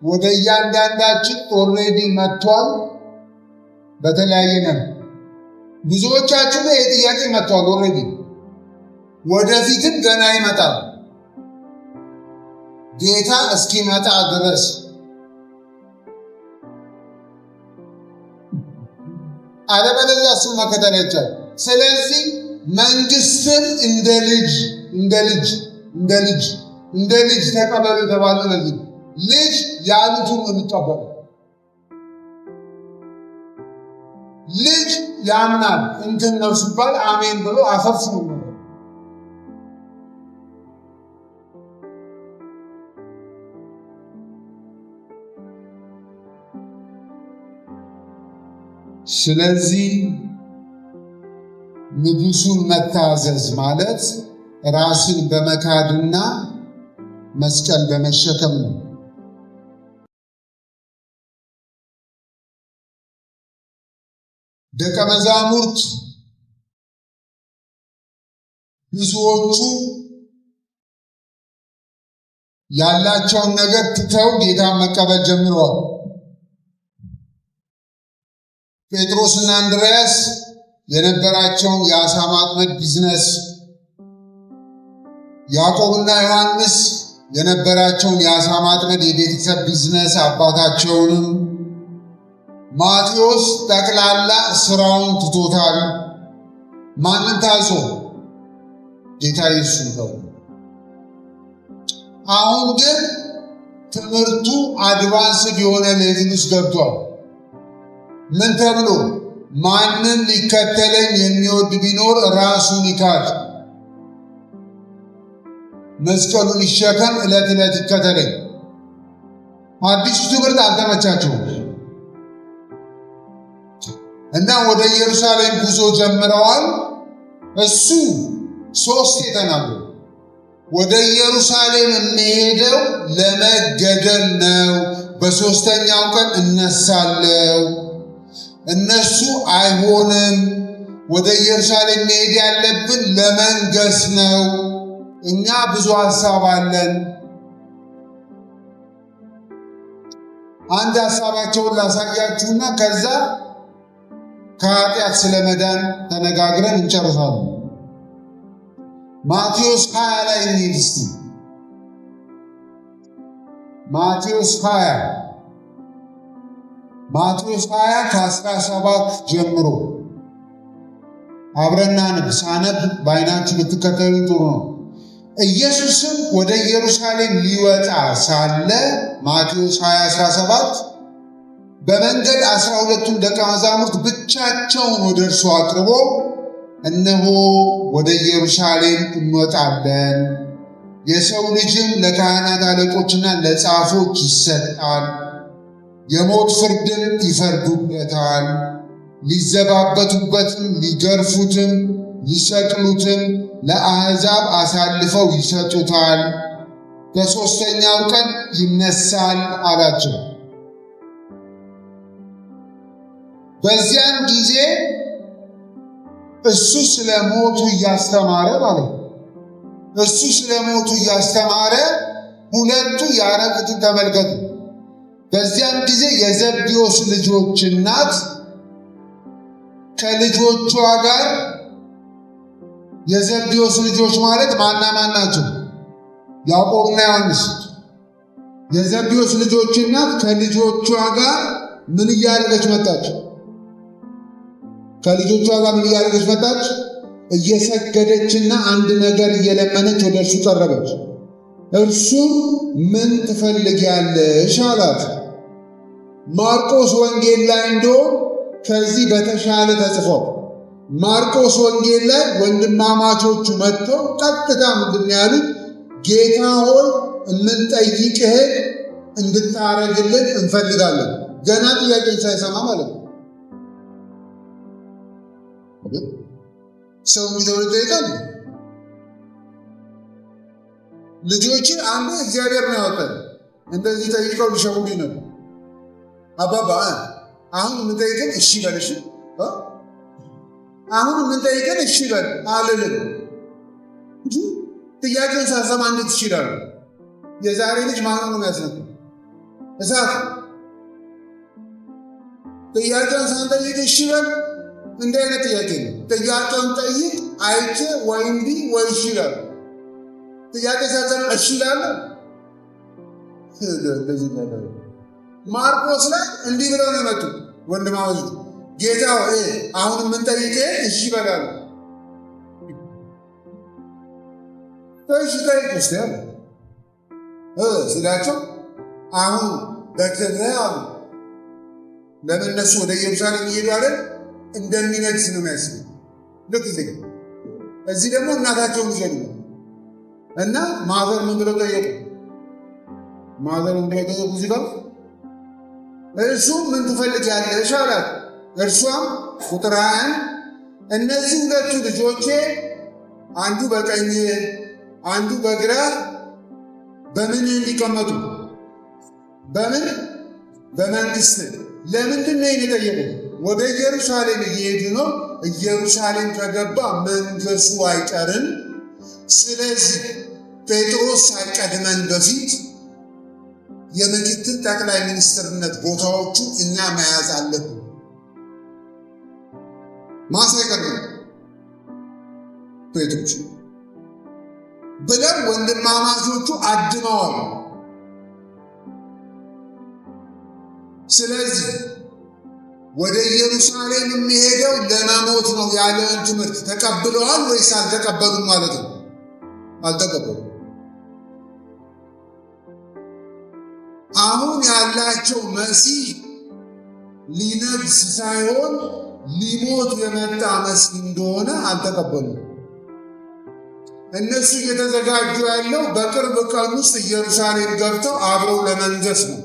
ወደ እያንዳንዳችን ኦልሬዲ መጥቷል። በተለያየ ነው። ብዙዎቻችሁ ላይ ይህ ጥያቄ መጥቷል ኦልሬዲ፣ ወደፊትም ገና ይመጣል ጌታ እስኪመጣ ድረስ። አለበለዚያ እሱን መከተል አይቻልም። ስለዚህ መንግስትን እንደ ልጅ ተቀበሉ የተባለ ለዚህ ልጅ ያሉትን የሚቀበሉ ልጅ ያምናል እንትን ነው ሲባል አሜን ብሎ አፈርስ ነው። ስለዚህ ንጉሱን መታዘዝ ማለት ራስን በመካድና መስቀል በመሸከም ነው። ደቀ መዛሙርት ብዙዎቹ ያላቸውን ነገር ትተው ጌታን መቀበል ጀምረዋል። ጴጥሮስና እንድርያስ የነበራቸውን የዓሣ ማጥመድ ቢዝነስ፣ ያዕቆብና ዮሐንስ የነበራቸውን የዓሣ ማጥመድ የቤተሰብ ቢዝነስ አባታቸውንም፣ ማቴዎስ ጠቅላላ ስራውን ትቶታል። ማንን ታዞ? ጌታ ኢየሱስን ተው። አሁን ግን ትምህርቱ አድቫንስድ የሆነ ሌቭል ውስጥ ገብቷል። ምን ተብሎ? ማንም ሊከተለኝ የሚወድ ቢኖር ራሱን ይካድ፣ መስቀሉን ይሸከም፣ ዕለት ዕለት ይከተለኝ። አዲሱ ትምህርት አልተመቻቸውም እና ወደ ኢየሩሳሌም ጉዞ ጀምረዋል። እሱ ሶስት ተናገሩ። ወደ ኢየሩሳሌም የሚሄደው ለመገደል ነው፣ በሶስተኛው ቀን እነሳለሁ። እነሱ አይሆንም፣ ወደ ኢየሩሳሌም መሄድ ያለብን ለመንገስ ነው፣ እኛ ብዙ ሐሳብ አለን። አንድ ሐሳባቸውን ላሳያችሁና ከዛ ከኃጢአት ስለመዳን ተነጋግረን እንጨርሳለን። ማቴዎስ 20 ላይ እንሂድ እስቲ። ማቴዎስ 20 ከ17 ጀምሮ አብረና ንብ ሳነብ በዓይናችሁ ብትከተሉ ጥሩ ነው። ኢየሱስም ወደ ኢየሩሳሌም ሊወጣ ሳለ ማቴዎስ 20:17 በመንገድ 12ቱን ደቀ መዛሙርት ብቻቸውን ወደ እርሱ አቅርቦ እነሆ ወደ ኢየሩሳሌም እንወጣለን፣ የሰው ልጅም ለካህናት አለቆችና ለጻፎች ይሰጣል፣ የሞት ፍርድም ይፈርዱበታል፣ ሊዘባበቱበትም፣ ሊገርፉትም፣ ሊሰቅሉትም ለአሕዛብ አሳልፈው ይሰጡታል፣ በሦስተኛው ቀን ይነሳል አላቸው። በዚያን ጊዜ እሱ ስለ ሞቱ እያስተማረ ማለት ነው። እሱ ስለ ሞቱ እያስተማረ ሁለቱ ያረጉትን ተመልከቱ። በዚያን ጊዜ የዘብዴዎስ ልጆች እናት ከልጆቿ ጋር፣ የዘብዴዎስ ልጆች ማለት ማና ማን ናቸው? ያዕቆብና ዮሐንስ። የዘብዴዎስ ልጆች እናት ከልጆቿ ጋር ምን እያደረገች መጣች? ከልጆቿ ጋር ምን እያደረገች መጣች? እየሰገደችና አንድ ነገር እየለመነች ወደ እርሱ ቀረበች። እርሱ ምን ትፈልጊያለሽ አላት። ማርቆስ ወንጌል ላይ እንደሆን ከዚህ በተሻለ ተጽፏል። ማርቆስ ወንጌል ላይ ወንድማማቾቹ መጥተው ቀጥታ ምንድን ያሉት? ጌታ ሆይ የምንጠይቅህን እንድታረግልን እንፈልጋለን። ገና ጥያቄን ሳይሰማ ማለት ነው። ሰው የሚለውን ይጠይቃል። ልጆች አንዱ እግዚአብሔር ነው ያወጣል። እንደዚህ ጠይቀው ሊሸውዱኝ ነበር። አባባ አሁን የምንጠይቅን እሺ በልሽ፣ አሁን የምንጠይቅን እሺ በል አልልም። ጥያቄውን ሳሰማ እንዴት ይችላሉ? የዛሬ ልጅ ማነው ነው የሚያስነው? እሳት። ጥያቄውን ሳንጠይቅ እሺ በል እንዲህ አይነት ጥያቄ ነው። ጥያቄውን ጠይቅ አይቼ ወይም ቢ ወይ እሺ ይላሉ። ጥያቄ ሳሰማ እሺ ይላሉ። ማርቆስ ላይ እንዲህ ብለው ነው የመጡ ወንድማማቾች፣ ጌታ አሁን የምንጠይቅህ እሺ በላሉ። እሺ ጠይቅ እስቲ አሉ ሲላቸው አሁን በክብረ አሉ። ለምን እነሱ ወደ ኢየሩሳሌም እየሄዱ አይደል? እንደሚነግስ ነው የሚያስቡ። ልክ እዚህ ደግሞ እናታቸውን ይዘዱ እና ማዘር ምን ብለው ጠየቁ? ማዘር ምን ብለው ጠየቁ? እዚህ ጋር እርሱ ምን ትፈልጊያለሽ አላት። እርሷም ቁጥር 21 እነዚህ ሁለቱ ልጆቼ አንዱ በቀኝ አንዱ በግራ በምን እንዲቀመጡ? በምን? በመንግስት። ለምንድን ነው የጠየቁት? ወደ ኢየሩሳሌም እየሄዱ ነው። ኢየሩሳሌም ከገባ መንገሱ አይቀርም። ስለዚህ ጴጥሮስ ሳይቀድመን በፊት የምክትል ጠቅላይ ሚኒስትርነት ቦታዎቹ እኛ መያዝ አለብን። ማሳይቀድመን ጴጥሮስ ብለው ወንድማማቾቹ አድመዋል። ስለዚህ ወደ ኢየሩሳሌም የሚሄደው ለመሞት ነው ያለውን ትምህርት ተቀብለዋል ወይስ አልተቀበሉም ማለት ነው? አልተቀበሉም። አሁን ያላቸው መሲህ ሊነግስ ሳይሆን ሊሞት የመጣ መሲህ እንደሆነ አልተቀበሉም። እነሱ እየተዘጋጁ ያለው በቅርብ ቀን ውስጥ ኢየሩሳሌም ገብተው አብረው ለመንገስ ነው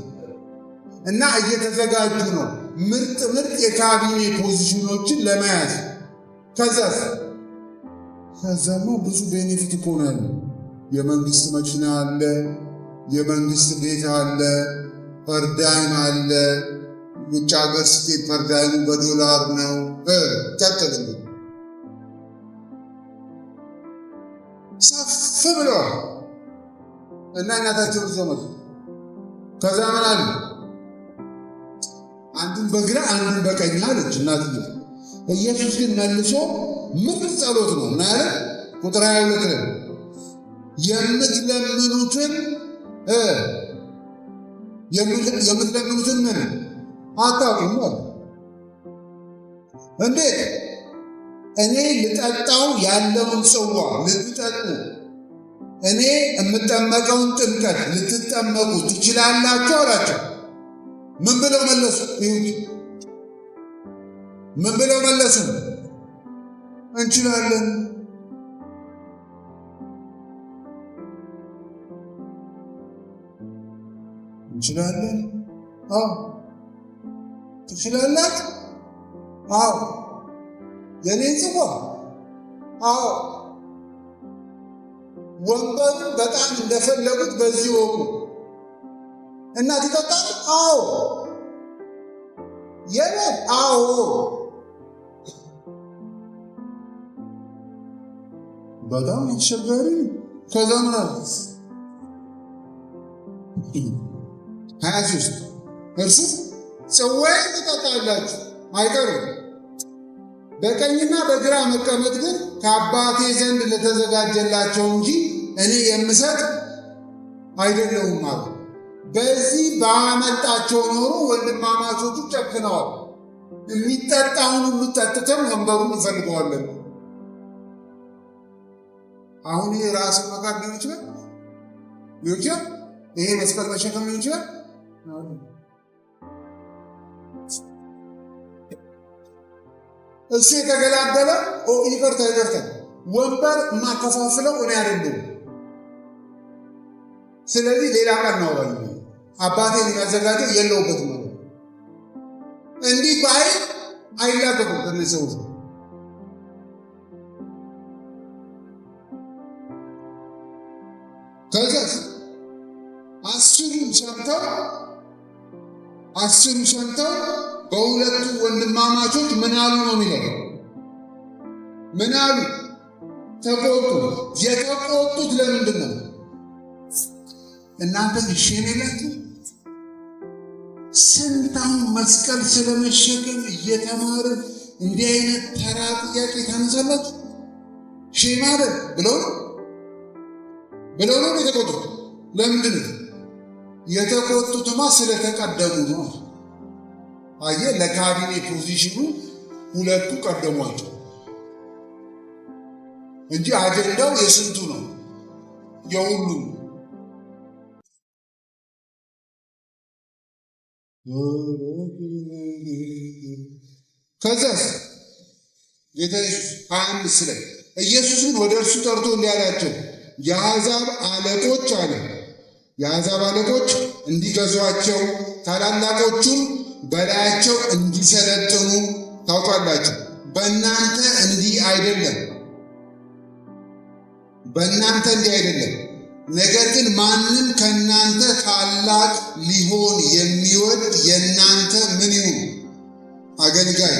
እና እየተዘጋጁ ነው ምርጥ የካቢኔ ፖዚሽኖችን ለመያዝ። ከዛማ ብዙ ቤኔፊት እኮ ነው ያለው። የመንግስት መኪና አለ፣ የመንግስት ቤት አለ፣ ፐርዳይም አለ። ውጭ ሀገር ስትሄድ ፐርዳይሙ በዶላር ነው። ቀጥል ሰፍ ብለዋል እና እናታቸውን ይዘው መጡ። ከዛ ምን አሉ? አንዱን በግራ አንዱን በቀኝ አለች እናትዬ። ኢየሱስ ግን መልሶ ምን ጸሎት ነው እና ያለ ቁጥር 22 የምትለምኑትን ምን አታውቁም አለ። እንዴት? እኔ ልጠጣው ያለውን ጽዋ ልትጠጡ፣ እኔ የምጠመቀውን ጥምቀት ልትጠመቁ ትችላላችሁ አላቸው። ምን ብለው መለሱ? ምን ብለው መለሱ? እንችላለን። እንችላለን። አዎ ትችላላችሁ። አዎ የኔን ጽዋ። አዎ ወንበሩን በጣም እንደፈለጉት በዚህ ወቁ እና ትጠጣሉ። አዎ የኔን። አዎ በጣም አስቸጋሪ። ከዛ ምን አለ 23 እርሱ ጽዋዬን ትጠጣላችሁ አይቀርም፣ በቀኝና በግራ መቀመጥ ግን ከአባቴ ዘንድ ለተዘጋጀላቸው እንጂ እኔ የምሰጥ አይደለሁም አለ። በዚህ ባመጣቸው ኖሮ ወንድማማቾቹ ጨክነዋል። የሚጠጣውን ሁሉ ጠጥተን ወንበሩን እንፈልገዋለን። አሁን ይህ ራስን መካድ ሊሆን ይችላል። ይሄ መስቀል መሸከም ሊሆን ይችላል። እሱ የተገላገለ ይቅርታ ወንበር የማከፋፍለው እኔ አይደለሁም። ስለዚህ ሌላ ቀን እናወራለን። አባቴን የሚያዘጋጀው የለውበትም ማለት እንዲህ ባይ አይላቀቁም ከነዚህ ሰዎች። ከዛ አስሩ ሰምተው በሁለቱ ወንድማማቾች ምን አሉ ነው የሚለው? ምን አሉ? ተቆጡ። የተቆጡት ለምንድን ነው? እናንተ ሼም የላችሁ? ስንታውን መስቀል ስለመሸከም እየተማርን እንዲህ አይነት ተራ ጥያቄ ታነሳላችሁ? ሼም አይደል ብለው ነው የተቆጡት። ለምንድን ነው የተቆጡትማ? ስለተቀደሙ ነው። አየህ፣ ለካቢኔ ፖዚሽኑ ሁለቱ ቀደሟቸው እንጂ አጀንዳው የስንቱ ነው? የሁሉም። ከዛስ ጌታ ኢየሱስ 25 ላይ ኢየሱስን ወደ እርሱ ጠርቶ እንዲህ አላቸው፣ የአሕዛብ አለቆች እንዲገዟቸው ታላላቆቹም በላያቸው እንዲሰለጥኑ ታውቃላችሁ። በእናንተ እንዲህ አይደለም። ነገር ግን ማንም ከእናንተ ታላቅ ሊሆን የሚወድ የእናንተ ምን ይሁን? አገልጋይ።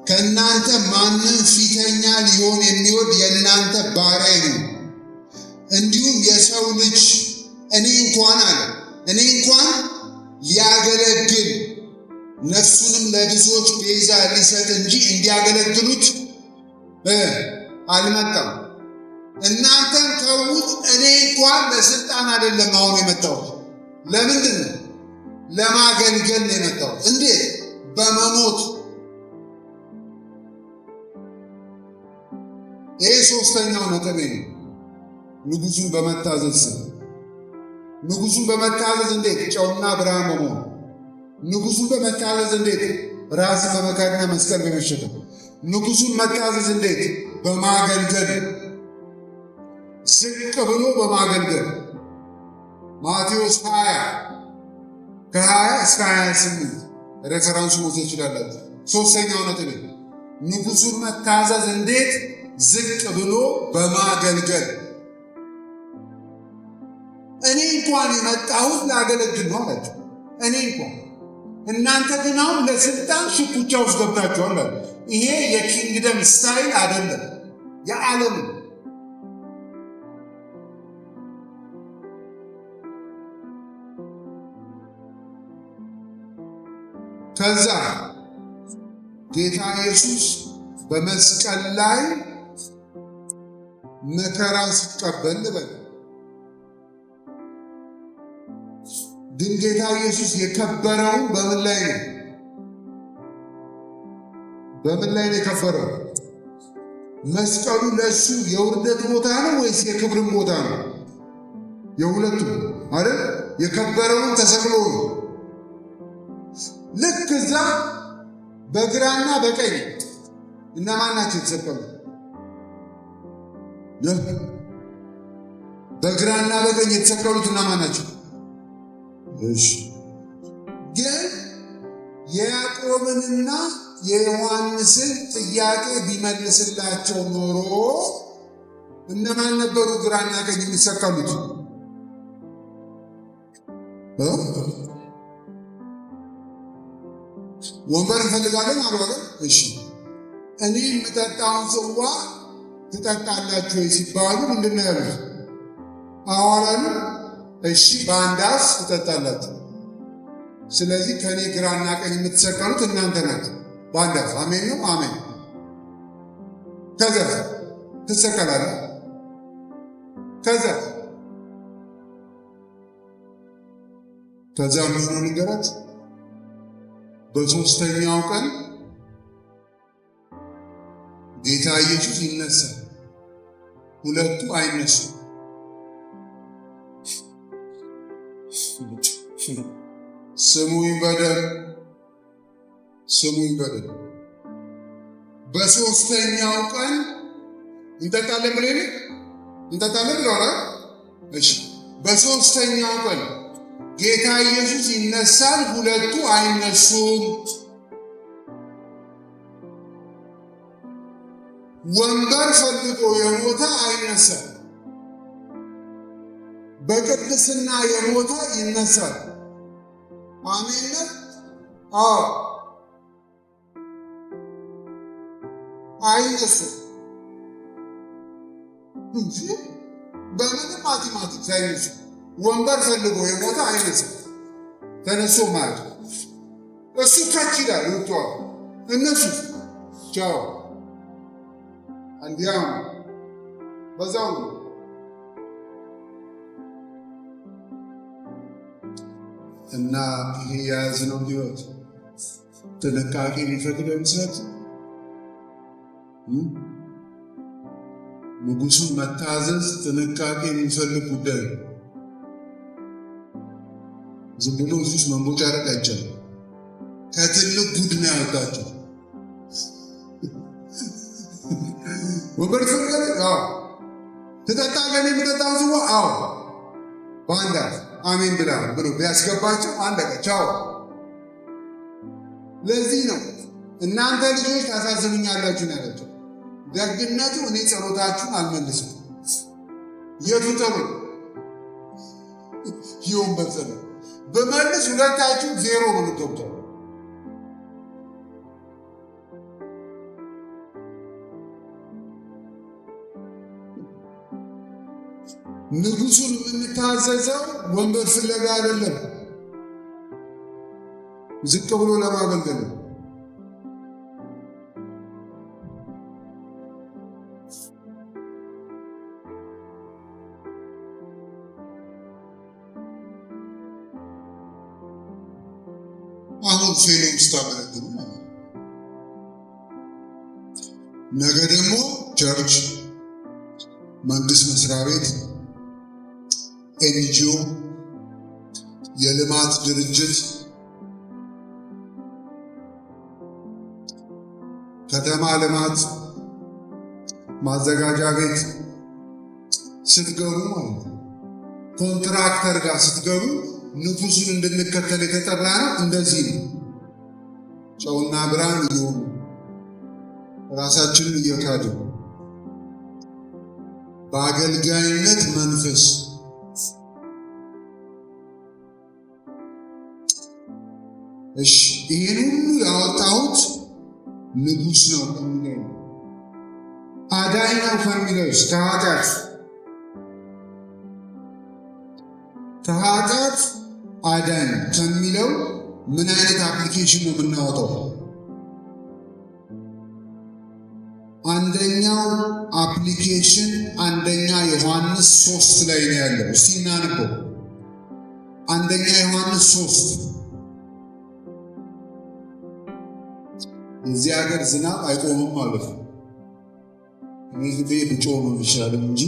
ከእናንተ ማንም ፊተኛ ሊሆን የሚወድ የእናንተ ባሪያ ይሁን። እንዲሁም የሰው ልጅ እኔ እንኳን ሊያገለግል ነፍሱንም ለብዙዎች ቤዛ ሊሰጥ እንጂ እንዲያገለግሉት አልመጣም። እናንተን ተዉት። እኔ እንኳን ለስልጣን አይደለም አሁን የመጣሁት። ለምንድን ነው? ለማገልገል ነው የመጣሁት። እንዴት? በመሞት። ይህ ሶስተኛው ነጥብ ነው። ንጉሱን በመታዘዝ ንጉሱን በመታዘዝ እንዴት? ጨውና ብርሃን በመሆን ንጉሱን በመታዘዝ እንዴት? ራስን በመካድና መስቀል በመሸከም ንጉሱን መታዘዝ እንዴት? በማገልገል ዝቅ ብሎ በማገልገል። ማቴዎስ 20 ከ20 እስከ 28 ሬፈረንሱ መውሰድ ይችላላችሁ። ሶስተኛው ነጥብ ንጉሱን መታዘዝ እንዴት? ዝቅ ብሎ በማገልገል። እኔ እንኳን የመጣሁት ላገለግል ነው አላቸው። እኔ እንኳን እናንተ ግን አሁን ለስልጣን ሽኩቻ ውስጥ ገብታችኋል አለ። ይሄ የኪንግደም ስታይል አይደለም፣ የዓለም። ከዛ ጌታ ኢየሱስ በመስቀል ላይ መከራ ሲቀበል ልበል። ግን ጌታ ኢየሱስ የከበረው በምን ላይ ነው? በምን ላይ ነው የከበረው? መስቀሉ ለእሱ የውርደት ቦታ ነው ወይስ የክብርን ቦታ ነው? የሁለቱም አይደል? የከበረውን ተሰቅሎ ነው። ልክ እዛ በግራና በቀኝ እነማን ናቸው የተሰቀሉት? በግራና በቀኝ የተሰቀሉት እነማን ናቸው? እሺ፣ ግን የያዕቆብንና የዮሐንስን ጥያቄ ቢመልስላቸው ኖሮ እነማን ነበሩ ግራና ቀኝ የሚሰቀሉት? ወንበር እንፈልጋለን አሉ አይደል? እሺ፣ እኔ የምጠጣውን ጽዋ ትጠጣላችሁ ወይ ሲባሉ ምንድን ነው ያሉት? አዋላሉ። እሺ፣ በአንድ አፍ ትጠጣላችሁ። ስለዚህ ከእኔ ግራና ቀኝ የምትሰቀሉት እናንተ ናችሁ። በአንድ አፍ። አሜን ነው? አሜን። ከዛ ትሰቀላለህ። ከዛ ምን ሆነ ንገራት። በሦስተኛው ቀን ጌታ ኢየሱስ ይነሳል። ሁለቱ አይነሱም። ስሙኝ በደንብ። በሶስተኛው ቀን እንጠጣለን ብለን እንጠጣለን ብለዋል። እሺ በሶስተኛው ቀን ጌታ ኢየሱስ ይነሳል፣ ሁለቱ አይነሱም። ወንበር ፈልጎ የሞተ አይነሳም፣ በቅድስና የሞተ ይነሳል። አሜን ነው። አዎ አይነሱም እንጂ በምንም ማቴማቲክስ አይነሱም። ወንበር ፈልጎ የሞተ አይነሳም። ተነሱ ማለት እሱ ከች ይላል ወጥቷል። እነሱ ቻው አንዲያም በዛው እና ይሄ የያዝነው ሕይወት ጥንቃቄ ሊፈቅደው ይመስላል። ንጉሡን መታዘዝ ጥንቃቄ የሚፈልግ ጉዳይ ነው። ዝም ብሎ እዚህ ውስጥ መንቦጫረቅ አይቻልም። ከትልቅ ቡድ ነው ያወጣቸው። ወንበር ትፈልጋለህ? አዎ። ትጠጣለህ? የምጠጣው ጽዋ? አዎ። በአንድ አፍ አሜን ብላ ብሎ ቢያስገባቸው አለቀ፣ ቻው። ለዚህ ነው እናንተ ልጆች ታሳዝኑኛላችሁ ነው ያላቸው። ደግነቱ እኔ ጸሎታችሁን አልመልስም። የቱ ጸሎት? የወንበር ጸሎት በመልስ ሁለታችሁ ዜሮ ነው የምትወጣው። ንጉሡን የምንታዘዘው ወንበር ፍለጋ አይደለም፣ ዝቅ ብሎ ለማገልገል ነው። አሁን ፌሎም ስታገለግሉ ነገ ደግሞ ቸርች፣ መንግስት መስሪያ ቤት፣ ኤንጂኦ፣ የልማት ድርጅት፣ ከተማ ልማት ማዘጋጃ ቤት ስትገቡ ማለት ነው። ኮንትራክተር ጋር ስትገቡ ንጉሡን እንድንከተል የተጠራ ነው። እንደዚህ ነው። ጨውና ብርሃን እየሆኑ ራሳችንን እየካዱ በአገልጋይነት መንፈስ እሺ፣ ይሄን ሁሉ ያወጣሁት ንጉሥ ነው ከሚለው አዳኝ ነው ከሚለውስ ከኃጢአት አዳኝ ከሚለው ምን አይነት አፕሊኬሽን ነው የምናወጣው? አንደኛው አፕሊኬሽን አንደኛ ዮሐንስ 3 ላይ ነው ያለው። እስቲ እናንበው። አንደኛ ዮሐንስ 3 እዚህ ሀገር ዝናብ አይቆምም ማለት ነው። እኔ ጊዜ ብጮህ ነው ይሻላል እንጂ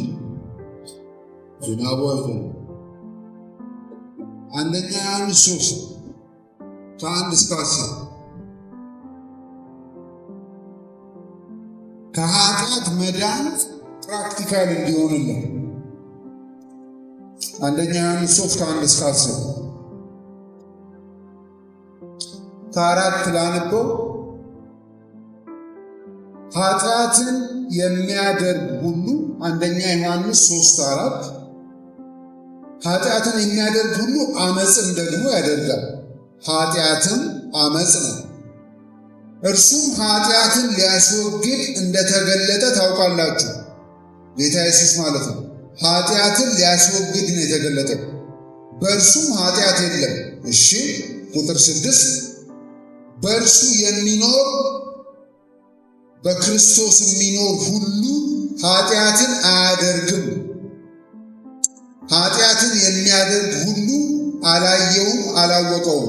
ዝናቡ አይቆምም። አንደኛ ዮሐንስ 3 ከ1 እስከ 10 ከኃጢአት መዳን ፕራክቲካል እንዲሆንልን አንደኛ ዮሐንስ 3 ከ1 እስከ 10 ከ4 ላነበው። ኃጢአትን የሚያደርግ ሁሉ አንደኛ ዮሐንስ 3:4 ኃጢአትን የሚያደርግ ሁሉ አመፅን ደግሞ ያደርጋል፣ ኃጢአትም አመፅ ነው። እርሱም ኃጢአትን ሊያስወግድ እንደተገለጠ ታውቃላችሁ። ጌታ ኢየሱስ ማለት ነው። ኃጢአትን ሊያስወግድ ነው የተገለጠው፣ በእርሱም ኃጢአት የለም። እሺ ቁጥር 6 በእርሱ የሚኖር በክርስቶስ የሚኖር ሁሉ ኃጢአትን አያደርግም። ኃጢአትን የሚያደርግ ሁሉ አላየውም፣ አላወቀውም።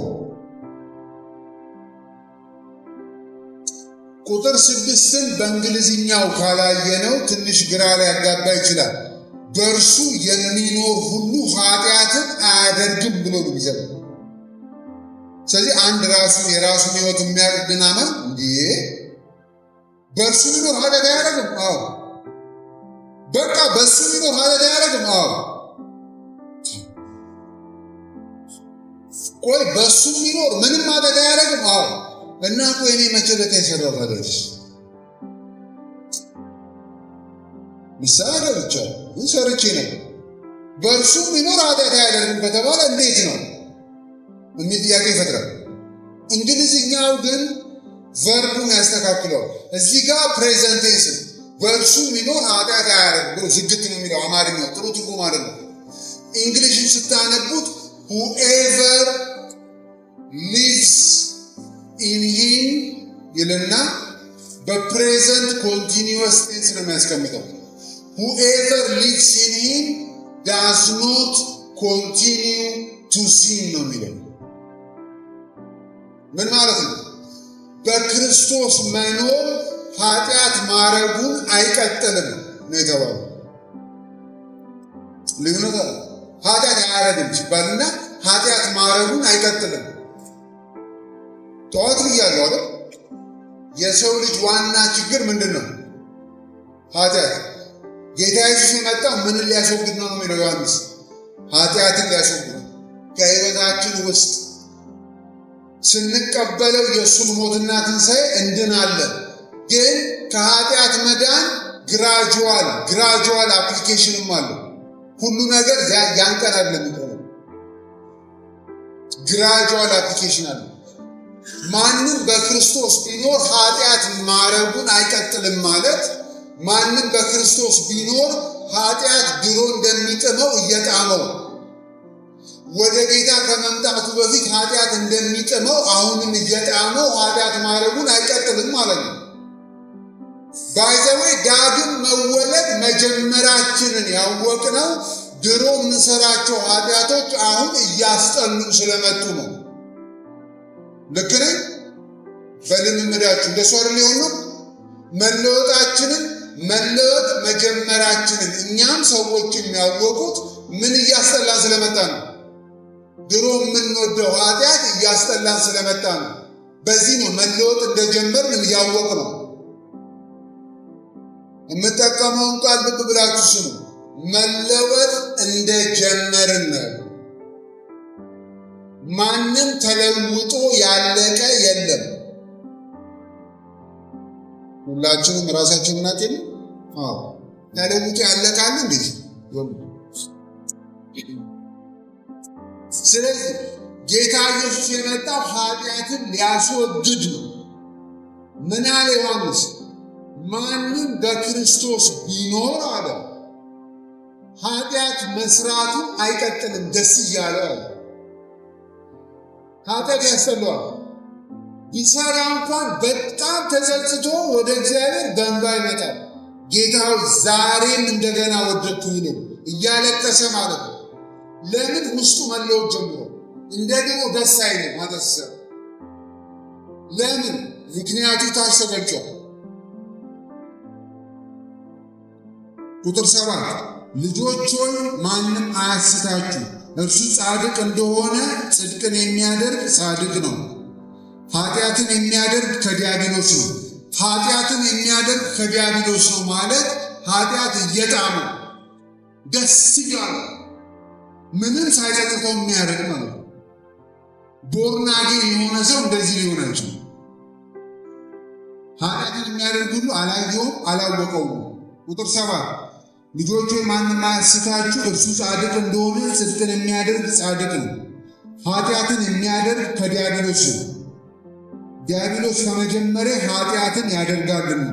ቁጥር 6ን በእንግሊዝኛው ካላየነው ትንሽ ግራ ሊያጋባ ይችላል። በእርሱ የሚኖር ሁሉ ኃጢአትን አያደርግም ብሎ ነው የሚዘለው። ስለዚህ አንድ ራሱን የራሱን ሕይወት የሚያደርግን አማኝ እንዴ በእርሱ ቢኖር ኃጢአት አያደርግም? አዎ። በቃ በእሱ ቢኖር ኃጢአት አያደርግም? አዎ። ቆይ በእሱ ቢኖር ምንም ኃጢአት አያደርግም? አዎ። እና ቆይ እኔ መቼ ዕለት የሰራሁት ኃጢአት ምሳሌ ብቻ ሰርቼ ነበር። በእርሱ ቢኖር ኃጢአት አያደርግም ከተባለ እንዴት ነው የሚል ጥያቄ ይፈጥራል። እንግሊዝኛው ግን ቨርቡን ያስተካክለው። እዚህ ጋር ፕሬዘንት ቴንስ በእርሱ ቢኖር ኃጢአት አያደርግም ዝግት ነው የሚለው አማርኛው ጥሩ ትርጉም አይደለም። እንግሊዝን ስታነቡት whoever lives in him ይልና በፕሬዘንት ኮንቲኒዩስ ቴንስ ነው የሚያስቀምጠው። whoever lives in him does not continue to sin ነው የሚለው። ምን ማለት ነው? በክርስቶስ መኖር ኃጢአት ማረጉን አይቀጥልም ነው የተባለው። ልዩነት አለ። ኃጢአት አያረግም ሲባልና ኃጢአት ማረጉን አይቀጥልም። ጠዋት ብያለሁ አይደል? የሰው ልጅ ዋና ችግር ምንድን ነው? ኃጢአት። ጌታ ኢየሱስ የመጣው ምንን ሊያስወግድ ነው የሚለው ዮሐንስ? ኃጢአትን ሊያስወግድ። ከሕይወታችን ውስጥ ስንቀበለው የእሱን ሞትና ትንሣኤ እንድናለን። ግን ከኃጢአት መዳን ግራጁዋል አፕሊኬሽንም አለው። ሁሉ ነገር ያን ቀን አይደለም የሚቆመው። ግራጁዋል አፕሊኬሽን አለ። ማንም በክርስቶስ ቢኖር ኃጢአት ማረጉን አይቀጥልም ማለት ማንም በክርስቶስ ቢኖር ኃጢአት ድሮ እንደሚጥመው እየጣመው ወደ ጌታ ከመምጣቱ በፊት ኃጢአት እንደሚጥመው አሁንም እየጣመው ኃጢአት ማረጉን አይቀጥልም ማለት ነው። ባይዘዌ ዳግም መወለድ መጀመራችንን ያወቅነው ድሮ የምንሰራቸው ኃጢአቶች አሁን እያስጠሉን ስለመጡ ነው። ልክ ነኝ? በልምምዳችሁ እንደሱ አይደል የሆነው? መለወጥ መጀመራችንን እኛም ሰዎች የሚያወቁት ምን እያስጠላን ስለመጣ ነው? ድሮ የምንወደው ኃጢአት እያስጠላን ስለመጣ ነው። በዚህ ነው መለወጥ እንደጀመርን እያወቅ ነው። የምጠቀመውን ቃል ልብ ብላችሁ ስሙ። መለወጥ እንደጀመርን ነው። ማንም ተለውጦ ያለቀ የለም። ሁላችንም ራሳችንን አጤን። ተለውጦ ያለቃል እንዴ? ስለዚህ ጌታ ኢየሱስ የመጣው ኃጢአትን ሊያስወግድ ነው። ምን አለ ዮሐንስ? ማንም በክርስቶስ ቢኖር አለ ኃጢአት መስራቱ አይቀጥልም፣ ደስ እያለ አለ። ኃጢአት ያስጠላዋል። ቢሰራ እንኳን በጣም ተጸጽቶ ወደ እግዚአብሔር በእንባ ይመጣል። ጌታ ሆይ ዛሬም እንደገና ወደድኩ ብሎ እያለቀሰ ማለት ነው። ለምን? ውስጡ መለወጥ ጀምሮ እንደገና ደስ አይልም ኃጢአት ሲሰራ። ለምን? ምክንያቱ ታች ተገልጿል። ቁጥር 7 ልጆች ሆይ ማንም አያስታችሁ፣ እርሱ ጻድቅ እንደሆነ ጽድቅን የሚያደርግ ጻድቅ ነው። ኃጢአትን የሚያደርግ ከዲያብሎስ ነው። ኃጢአትን የሚያደርግ ከዲያብሎስ ነው ማለት ኃጢአት እየጣመው ደስ እያለ ምንም ሳይጸጽተው የሚያደርግ ማለት ነው። ቦርናጌ የሆነ ሰው እንደዚህ ሊሆን አይችልም። ኃጢአትን የሚያደርግ ሁሉ አላየውም አላወቀውም። ቁጥር 7 ልጆች ሆይ ማንም አያስታችሁ፣ እርሱ ጻድቅ እንደሆነ ጽድቅን የሚያደርግ ጻድቅ ነው። ኃጢአትን የሚያደርግ ከዲያብሎስ ነው። ዲያብሎስ ከመጀመሪያ ኃጢአትን ያደርጋልና፣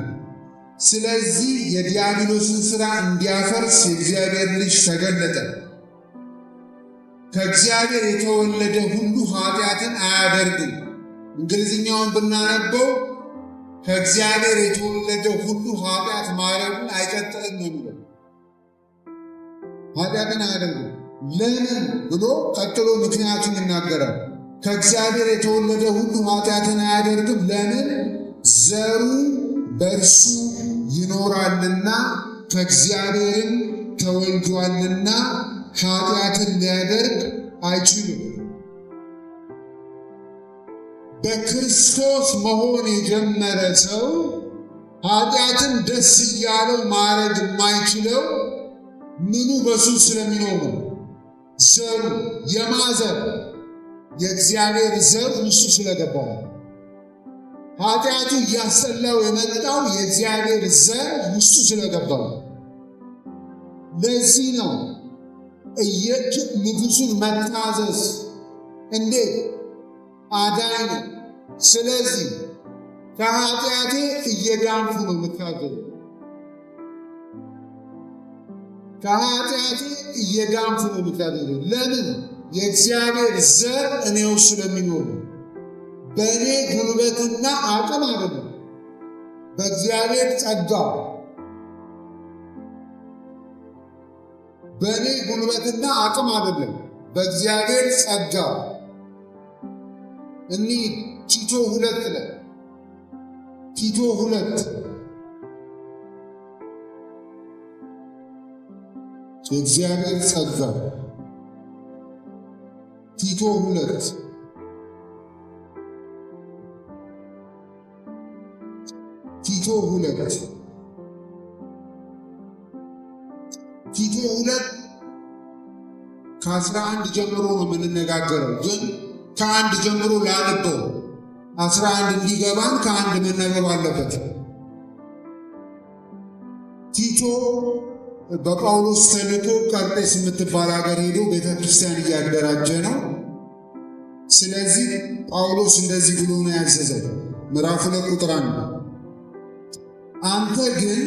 ስለዚህ የዲያብሎስን ሥራ እንዲያፈርስ የእግዚአብሔር ልጅ ተገለጠ። ከእግዚአብሔር የተወለደ ሁሉ ኃጢአትን አያደርግም። እንግሊዝኛውን ብናነበው ከእግዚአብሔር የተወለደ ሁሉ ኃጢአት ማድረጉን አይቀጥልም ነው የሚለው። ኃጢአትን አያደርግም። ለምን ብሎ ቀጥሎ ምክንያቱን ይናገራል። ከእግዚአብሔር የተወለደ ሁሉ ኃጢአትን አያደርግም። ለምን? ዘሩ በእርሱ ይኖራልና ከእግዚአብሔርም ተወልዷልና ኃጢአትን ሊያደርግ አይችልም። በክርስቶስ መሆን የጀመረ ሰው ኃጢአትን ደስ እያለው ማድረግ የማይችለው ምኑ በሱ ስለሚኖር ነው። ዘሩ የማዘር የእግዚአብሔር ዘር ውስጡ ስለገባ ነው። ኃጢአቱ እያሰላው የመጣው የእግዚአብሔር ዘር ውስጡ ስለገባ ነው። ለዚህ ነው ንጉሡን መታዘዝ እንዴት አዳኝ ነው። ስለዚህ ከኃጢአቴ እየዳንኩ ነው የምታገሉ። ከኃጢአቴ እየዳንኩ ነው የምታገሉ። ለምን? የእግዚአብሔር ዘር እኔው ስለሚኖር ነው። በእኔ ጉልበትና አቅም አይደለም፣ በእግዚአብሔር ጸጋ። በእኔ ጉልበትና አቅም አይደለም፣ በእግዚአብሔር ጸጋ። እንሂድ ቲቶ 2 ላይ ቲቶ 2 የእግዚአብሔር ጸጋ ቲቶ 2 ቲቶ 2 ከ11 ጀምሮ ነው የምንነጋገረው፣ ግን ከ1 ጀምሮ ላነበው 11 እንዲገባን ከ1 መነበብ አለበት። ቲቶ በጳውሎስ ተልኮ ቀርጤስ የምትባል ሀገር ሄዶ ቤተ ክርስቲያን እያደራጀ ነው። ስለዚህ ጳውሎስ እንደዚህ ብሎ ነው ያዘዘው። ምዕራፍ 2 ቁጥር 1 አንተ ግን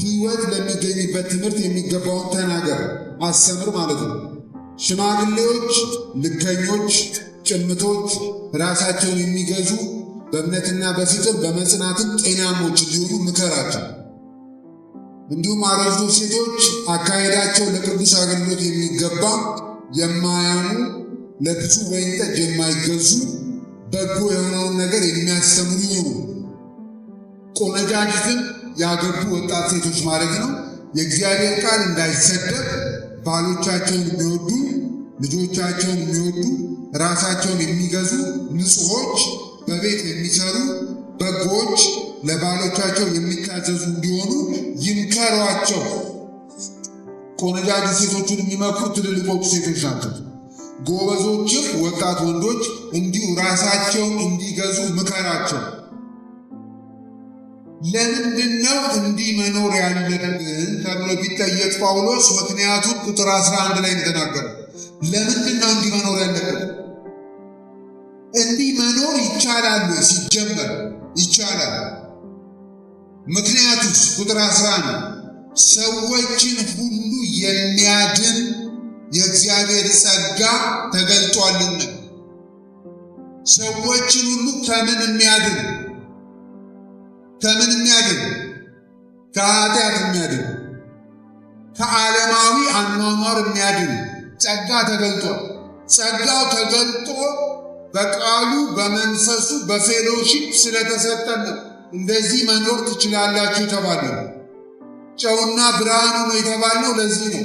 ሕይወት ለሚገኝበት ትምህርት የሚገባውን ተናገር፣ አስተምር ማለት ነው። ሽማግሌዎች ልከኞች፣ ጭምቶች፣ ራሳቸውን የሚገዙ በእምነትና በፍቅር በመጽናትም ጤናሞች እንዲሆኑ ምከራቸው። እንዲሁም አረጆች ሴቶች አካሄዳቸው ለቅዱስ አገልግሎት የሚገባ የማያሙ፣ ለብዙ ወይን ጠጅ የማይገዙ፣ በጎ የሆነውን ነገር የሚያስተምሩ ይሁኑ። ቆነጃጅትን ያገቡ ወጣት ሴቶች ማለት ነው። የእግዚአብሔር ቃል እንዳይሰደብ ባሎቻቸውን የሚወዱ፣ ልጆቻቸውን የሚወዱ፣ ራሳቸውን የሚገዙ፣ ንጹሖች፣ በቤት የሚሰሩ፣ በጎች፣ ለባሎቻቸው የሚታዘዙ እንዲሆኑ ይምከሯቸው። ቆነጃጅት ሴቶችን የሚመክሩ ትልልቆቹ ሴቶች ናቸው። ጎበዞችም ወጣት ወንዶች እንዲሁ ራሳቸውን እንዲገዙ ምከራቸው። ለምንድን ነው እንዲህ መኖር ያለብን ተብሎ ቢጠየቅ ጳውሎስ ምክንያቱም ቁጥር 11 ላይ እንደተናገረ ለምንድን ነው እንዲህ መኖር ያለብን? እንዲህ መኖር ይቻላል። ሲጀመር ይቻላል። ምክንያቱስ ቁጥር 11 ሰዎችን ሁሉ የሚያድን የእግዚአብሔር ጸጋ ተገልጧልና። ሰዎችን ሁሉ ከምን የሚያድን? ከምን የሚያድን? ከኃጢአት የሚያድን፣ ከዓለማዊ አኗኗር የሚያድን ጸጋ ተገልጧል። ጸጋው ተገልጦ በቃሉ በመንፈሱ በፌሎሺፕ ስለተሰጠን ነው እንደዚህ መኖር ትችላላችሁ የተባለው። ጨውና ብርሃኑ ነው የተባልነው ለዚህ ነው፣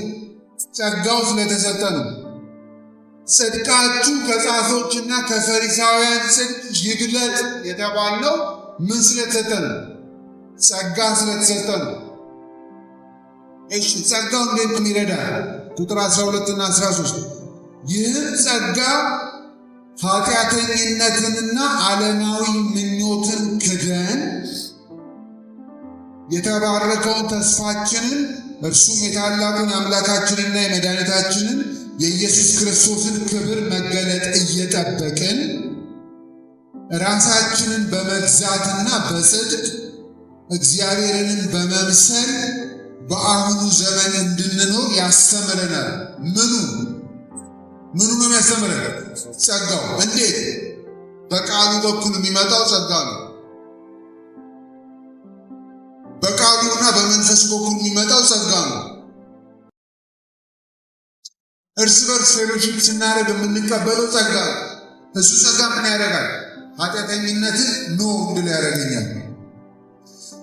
ጸጋው ስለተሰጠ ነው። ጽድቃችሁ ከጻፎችና ከፈሪሳውያን ጽድቅ ይግለጥ የተባልነው ምን ስለተሰጠ ነው? ጸጋ ስለተሰጠ ነው። እሺ ጸጋው እንዴት ነው የሚረዳ? ቁጥር 12 እና 13 ይህም ጸጋ ኃጢአተኝነትንና ዓለማዊ ምኞትን ክደን የተባረከውን ተስፋችንን እርሱም የታላቁን አምላካችንና የመድኃኒታችንን የኢየሱስ ክርስቶስን ክብር መገለጥ እየጠበቅን ራሳችንን በመግዛትና በጽድቅ እግዚአብሔርንም በመምሰል በአሁኑ ዘመን እንድንኖር ያስተምረናል። ምኑ ነው ያስተምረን? ጸጋው። እንዴት? በቃሉ በኩል የሚመጣው ጸጋ ነው። በቃሉና በመንፈስ በኩል የሚመጣው ጸጋ ነው። እርስ በርስ ፌሎሺፕ ስናደርግ የምንቀበለው ጸጋ ነው። እሱ ጸጋ ምን ያደርጋል? ኃጢአተኝነትን ኖ እንድል ያደርገኛል።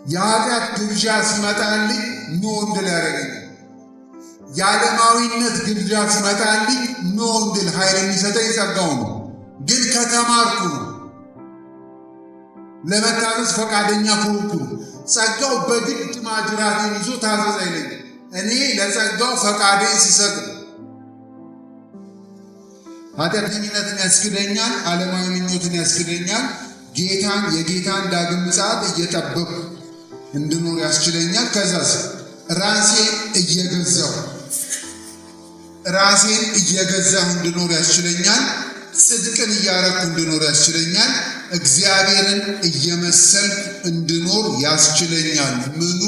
የኃጢአት ግብዣ ሲመጣልኝ ኖ እንድል ያደርገኛል። የዓለማዊነት ግብዣ ሲመጣልኝ ኖ እንድል ኃይል የሚሰጠኝ ጸጋው ነው። ግን ከተማርኩ ነው፣ ለመታዘዝ ፈቃደኛ ከሆንኩ ነው። ጸጋው በግድ ማጅራቴን ይዞ ታዘዝ አይለኝም። እኔ ለጸጋው ፈቃዴን ስሰጥ ኃጢአተኝነትን ያስክደኛል፣ ዓለማዊ ምኞትን ያስክደኛል። የጌታን ዳግም ምጽአት እየጠበቅኩ እንድኖር ያስችለኛል። ከዛስ ራሴን እየገዛሁ እንድኖር ያስችለኛል። ጽድቅን እያረኩ እንድኖር ያስችለኛል። እግዚአብሔርን እየመሰልኩ እንድኖር ያስችለኛል። ምኑ?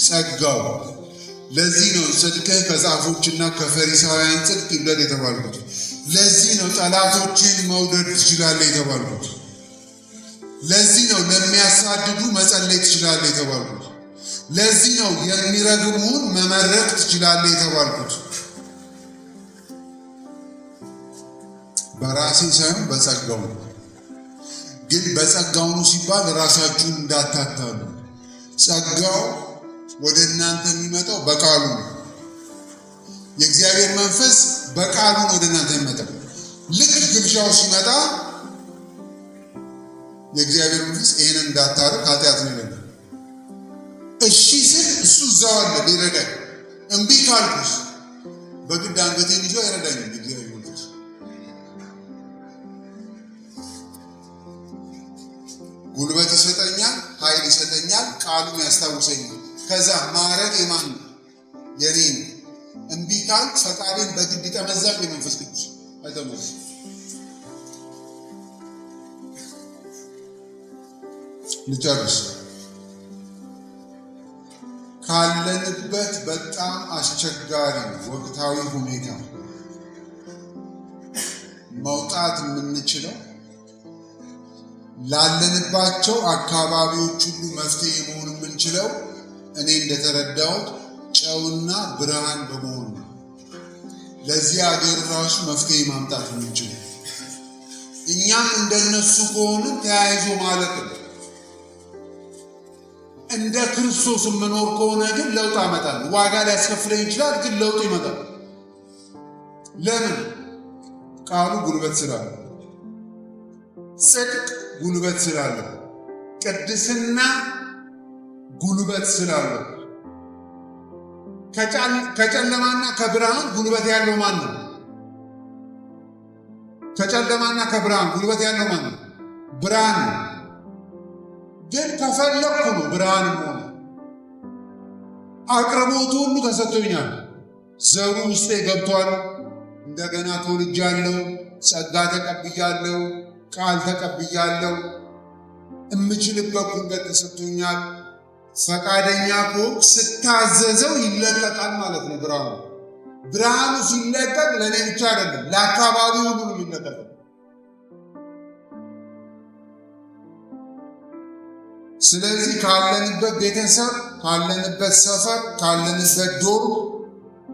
ጸጋው። ለዚህ ነው ጽድቅህ ከጻፎችና ከፈሪሳውያን ጽድቅ ይብለጥ የተባልኩት። ለዚህ ነው ጠላቶችን መውደድ ትችላለህ የተባልኩት። ለዚህ ነው ለሚያሳድዱ መጸለይ ትችላለህ የተባልኩት። ለዚህ ነው የሚረግሙን መመረቅ ትችላለህ የተባልኩት። በራሴ ሳይሆን በጸጋው ነው። ግን በጸጋው ነው ሲባል ራሳችሁን እንዳታታሉ። ጸጋው ወደ እናንተ የሚመጣው በቃሉ ነው። የእግዚአብሔር መንፈስ በቃሉ ወደ እናንተ የሚመጣው። ልክ ግብዣው ሲመጣ የእግዚአብሔር መንፈስ ይህን እንዳታረግ ኃጢአት ነው ይላል። እሺ ስል እሱ እዛው አለ ሊረዳኝ። እምቢ ካልኩስ በግድ አንገቴን ይዞ አይረዳኝም። የእግዚአብሔር መንፈስ ጉልበት ይሰጠኛል፣ ኃይል ይሰጠኛል፣ ቃሉን ያስታውሰኛል። ከዛ ማረግ የማን ነው? የኔ ነው። እምቢ ካልኩ ፈቃዴን በግድ ይጠመዛል የመንፈስ ቅዱስ አይተመዝ። ልጨርስ። ካለንበት በጣም አስቸጋሪ ወቅታዊ ሁኔታ መውጣት የምንችለው ላለንባቸው አካባቢዎች ሁሉ መፍትሄ መሆን የምንችለው እኔ እንደተረዳሁት ጨውና ብርሃን በመሆኑ ነው። ለዚህ ሀገር ራሱ መፍትሄ ማምጣት የምንችለው እኛም እንደነሱ ከሆኑ ተያይዞ ማለት ነው። እንደ ክርስቶስ የምኖር ከሆነ ግን ለውጥ አመጣል። ዋጋ ሊያስከፍለኝ ይችላል፣ ግን ለውጥ ይመጣል። ለምን? ቃሉ ጉልበት ስላለ፣ ጽድቅ ጉልበት ስላለ፣ ቅድስና ጉልበት ስላለ። ከጨለማና ከብርሃን ጉልበት ያለው ማን ነው? ከጨለማና ከብርሃን ጉልበት ያለው ማን ነው? ብርሃን ነው። ግን ከፈለኩ ነው ብርሃንም ሆነ አቅርቦቱ ሁሉ ተሰጥቶኛል። ዘሩ ውስጤ ገብቷል። እንደገና ተወልጃለሁ። ጸጋ ተቀብያለሁ። ቃል ተቀብያለሁ። የምችልበት ጉልበት ተሰጥቶኛል። ፈቃደኛ ከሆንኩ ስታዘዘው ይለቀቃል ማለት ነው። ብርሃኑ ሲለቀቅ ለእኔ ብቻ አይደለም፣ ለአካባቢው ሁሉ ነው የሚለቀቀው። ስለዚህ ካለንበት ቤተሰብ፣ ካለንበት ሰፈር፣ ካለንበት ዶር፣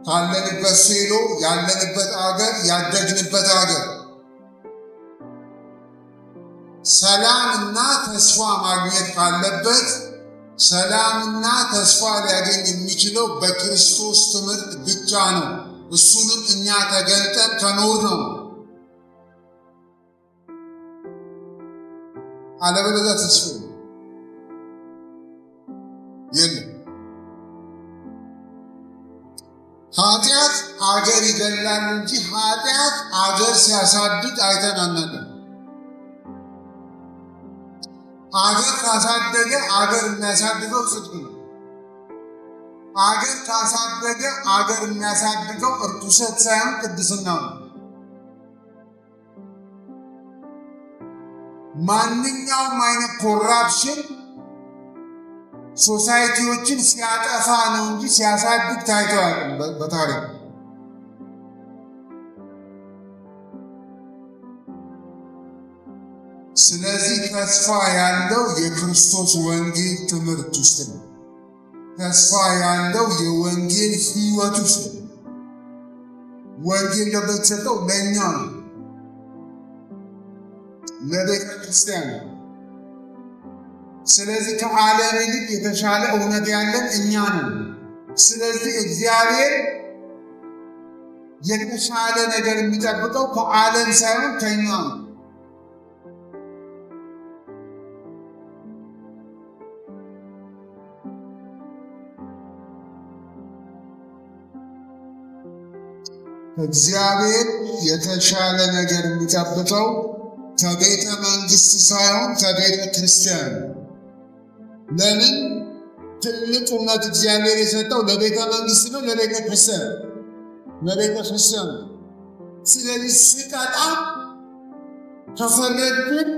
ካለንበት ሴሎ፣ ያለንበት አገር፣ ያደግንበት አገር ሰላምና ተስፋ ማግኘት ካለበት ሰላምና ተስፋ ሊያገኝ የሚችለው በክርስቶስ ትምህርት ብቻ ነው። እሱንም እኛ ተገልጠን ከኖር ነው። አለበለዚያ ተስፋ የለም። ኃጢአት አገር ይገላል እንጂ ኃጢአት አገር ሲያሳድግ አይተን አናውቅም። አገር ካሳደገ አገር የሚያሳድገው ጽድቅ ነው። አገር ካሳደገ አገር የሚያሳድገው እርኩሰት ሳይሆን ቅድስና ነው። ማንኛውም አይነት ኮራፕሽን ሶሳይቲዎችን ሲያጠፋ ነው እንጂ ሲያሳድግ ታይቶ አያውቅም በታሪክ። ስለዚህ ተስፋ ያለው የክርስቶስ ወንጌል ትምህርት ውስጥ ነው። ተስፋ ያለው የወንጌል ሕይወት ውስጥ ነው። ወንጌል የተሰጠው ለእኛ ነው፣ ለቤተ ክርስቲያን ነው። ስለዚህ ከዓለም ይልቅ የተሻለ እውነት ያለን እኛ ነው። ስለዚህ እግዚአብሔር የተሻለ ነገር የሚጠብቀው ከዓለም ሳይሆን ከእኛ ነው። እግዚአብሔር የተሻለ ነገር የሚጠብቀው ከቤተ መንግስት ሳይሆን ከቤተ ክርስቲያን። ለምን? ትልቁነት እግዚአብሔር የሰጠው ለቤተ መንግስት ነው? ለቤተ ክርስቲያን? ለቤተ ክርስቲያን። ስለዚህ ሲቀጣ ከፈረድን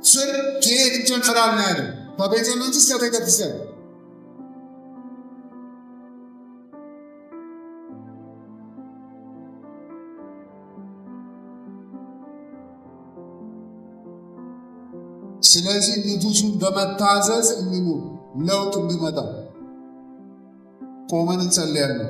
ፍርድ ከየት ይጀምራል ነው ያለው? ከቤተ መንግስት ከቤተ ክርስቲያን። ስለዚህ ንጉሱን በመታዘዝ እንኑ ለውጥ እንዲመጣ ቆመን እንጸልያለን።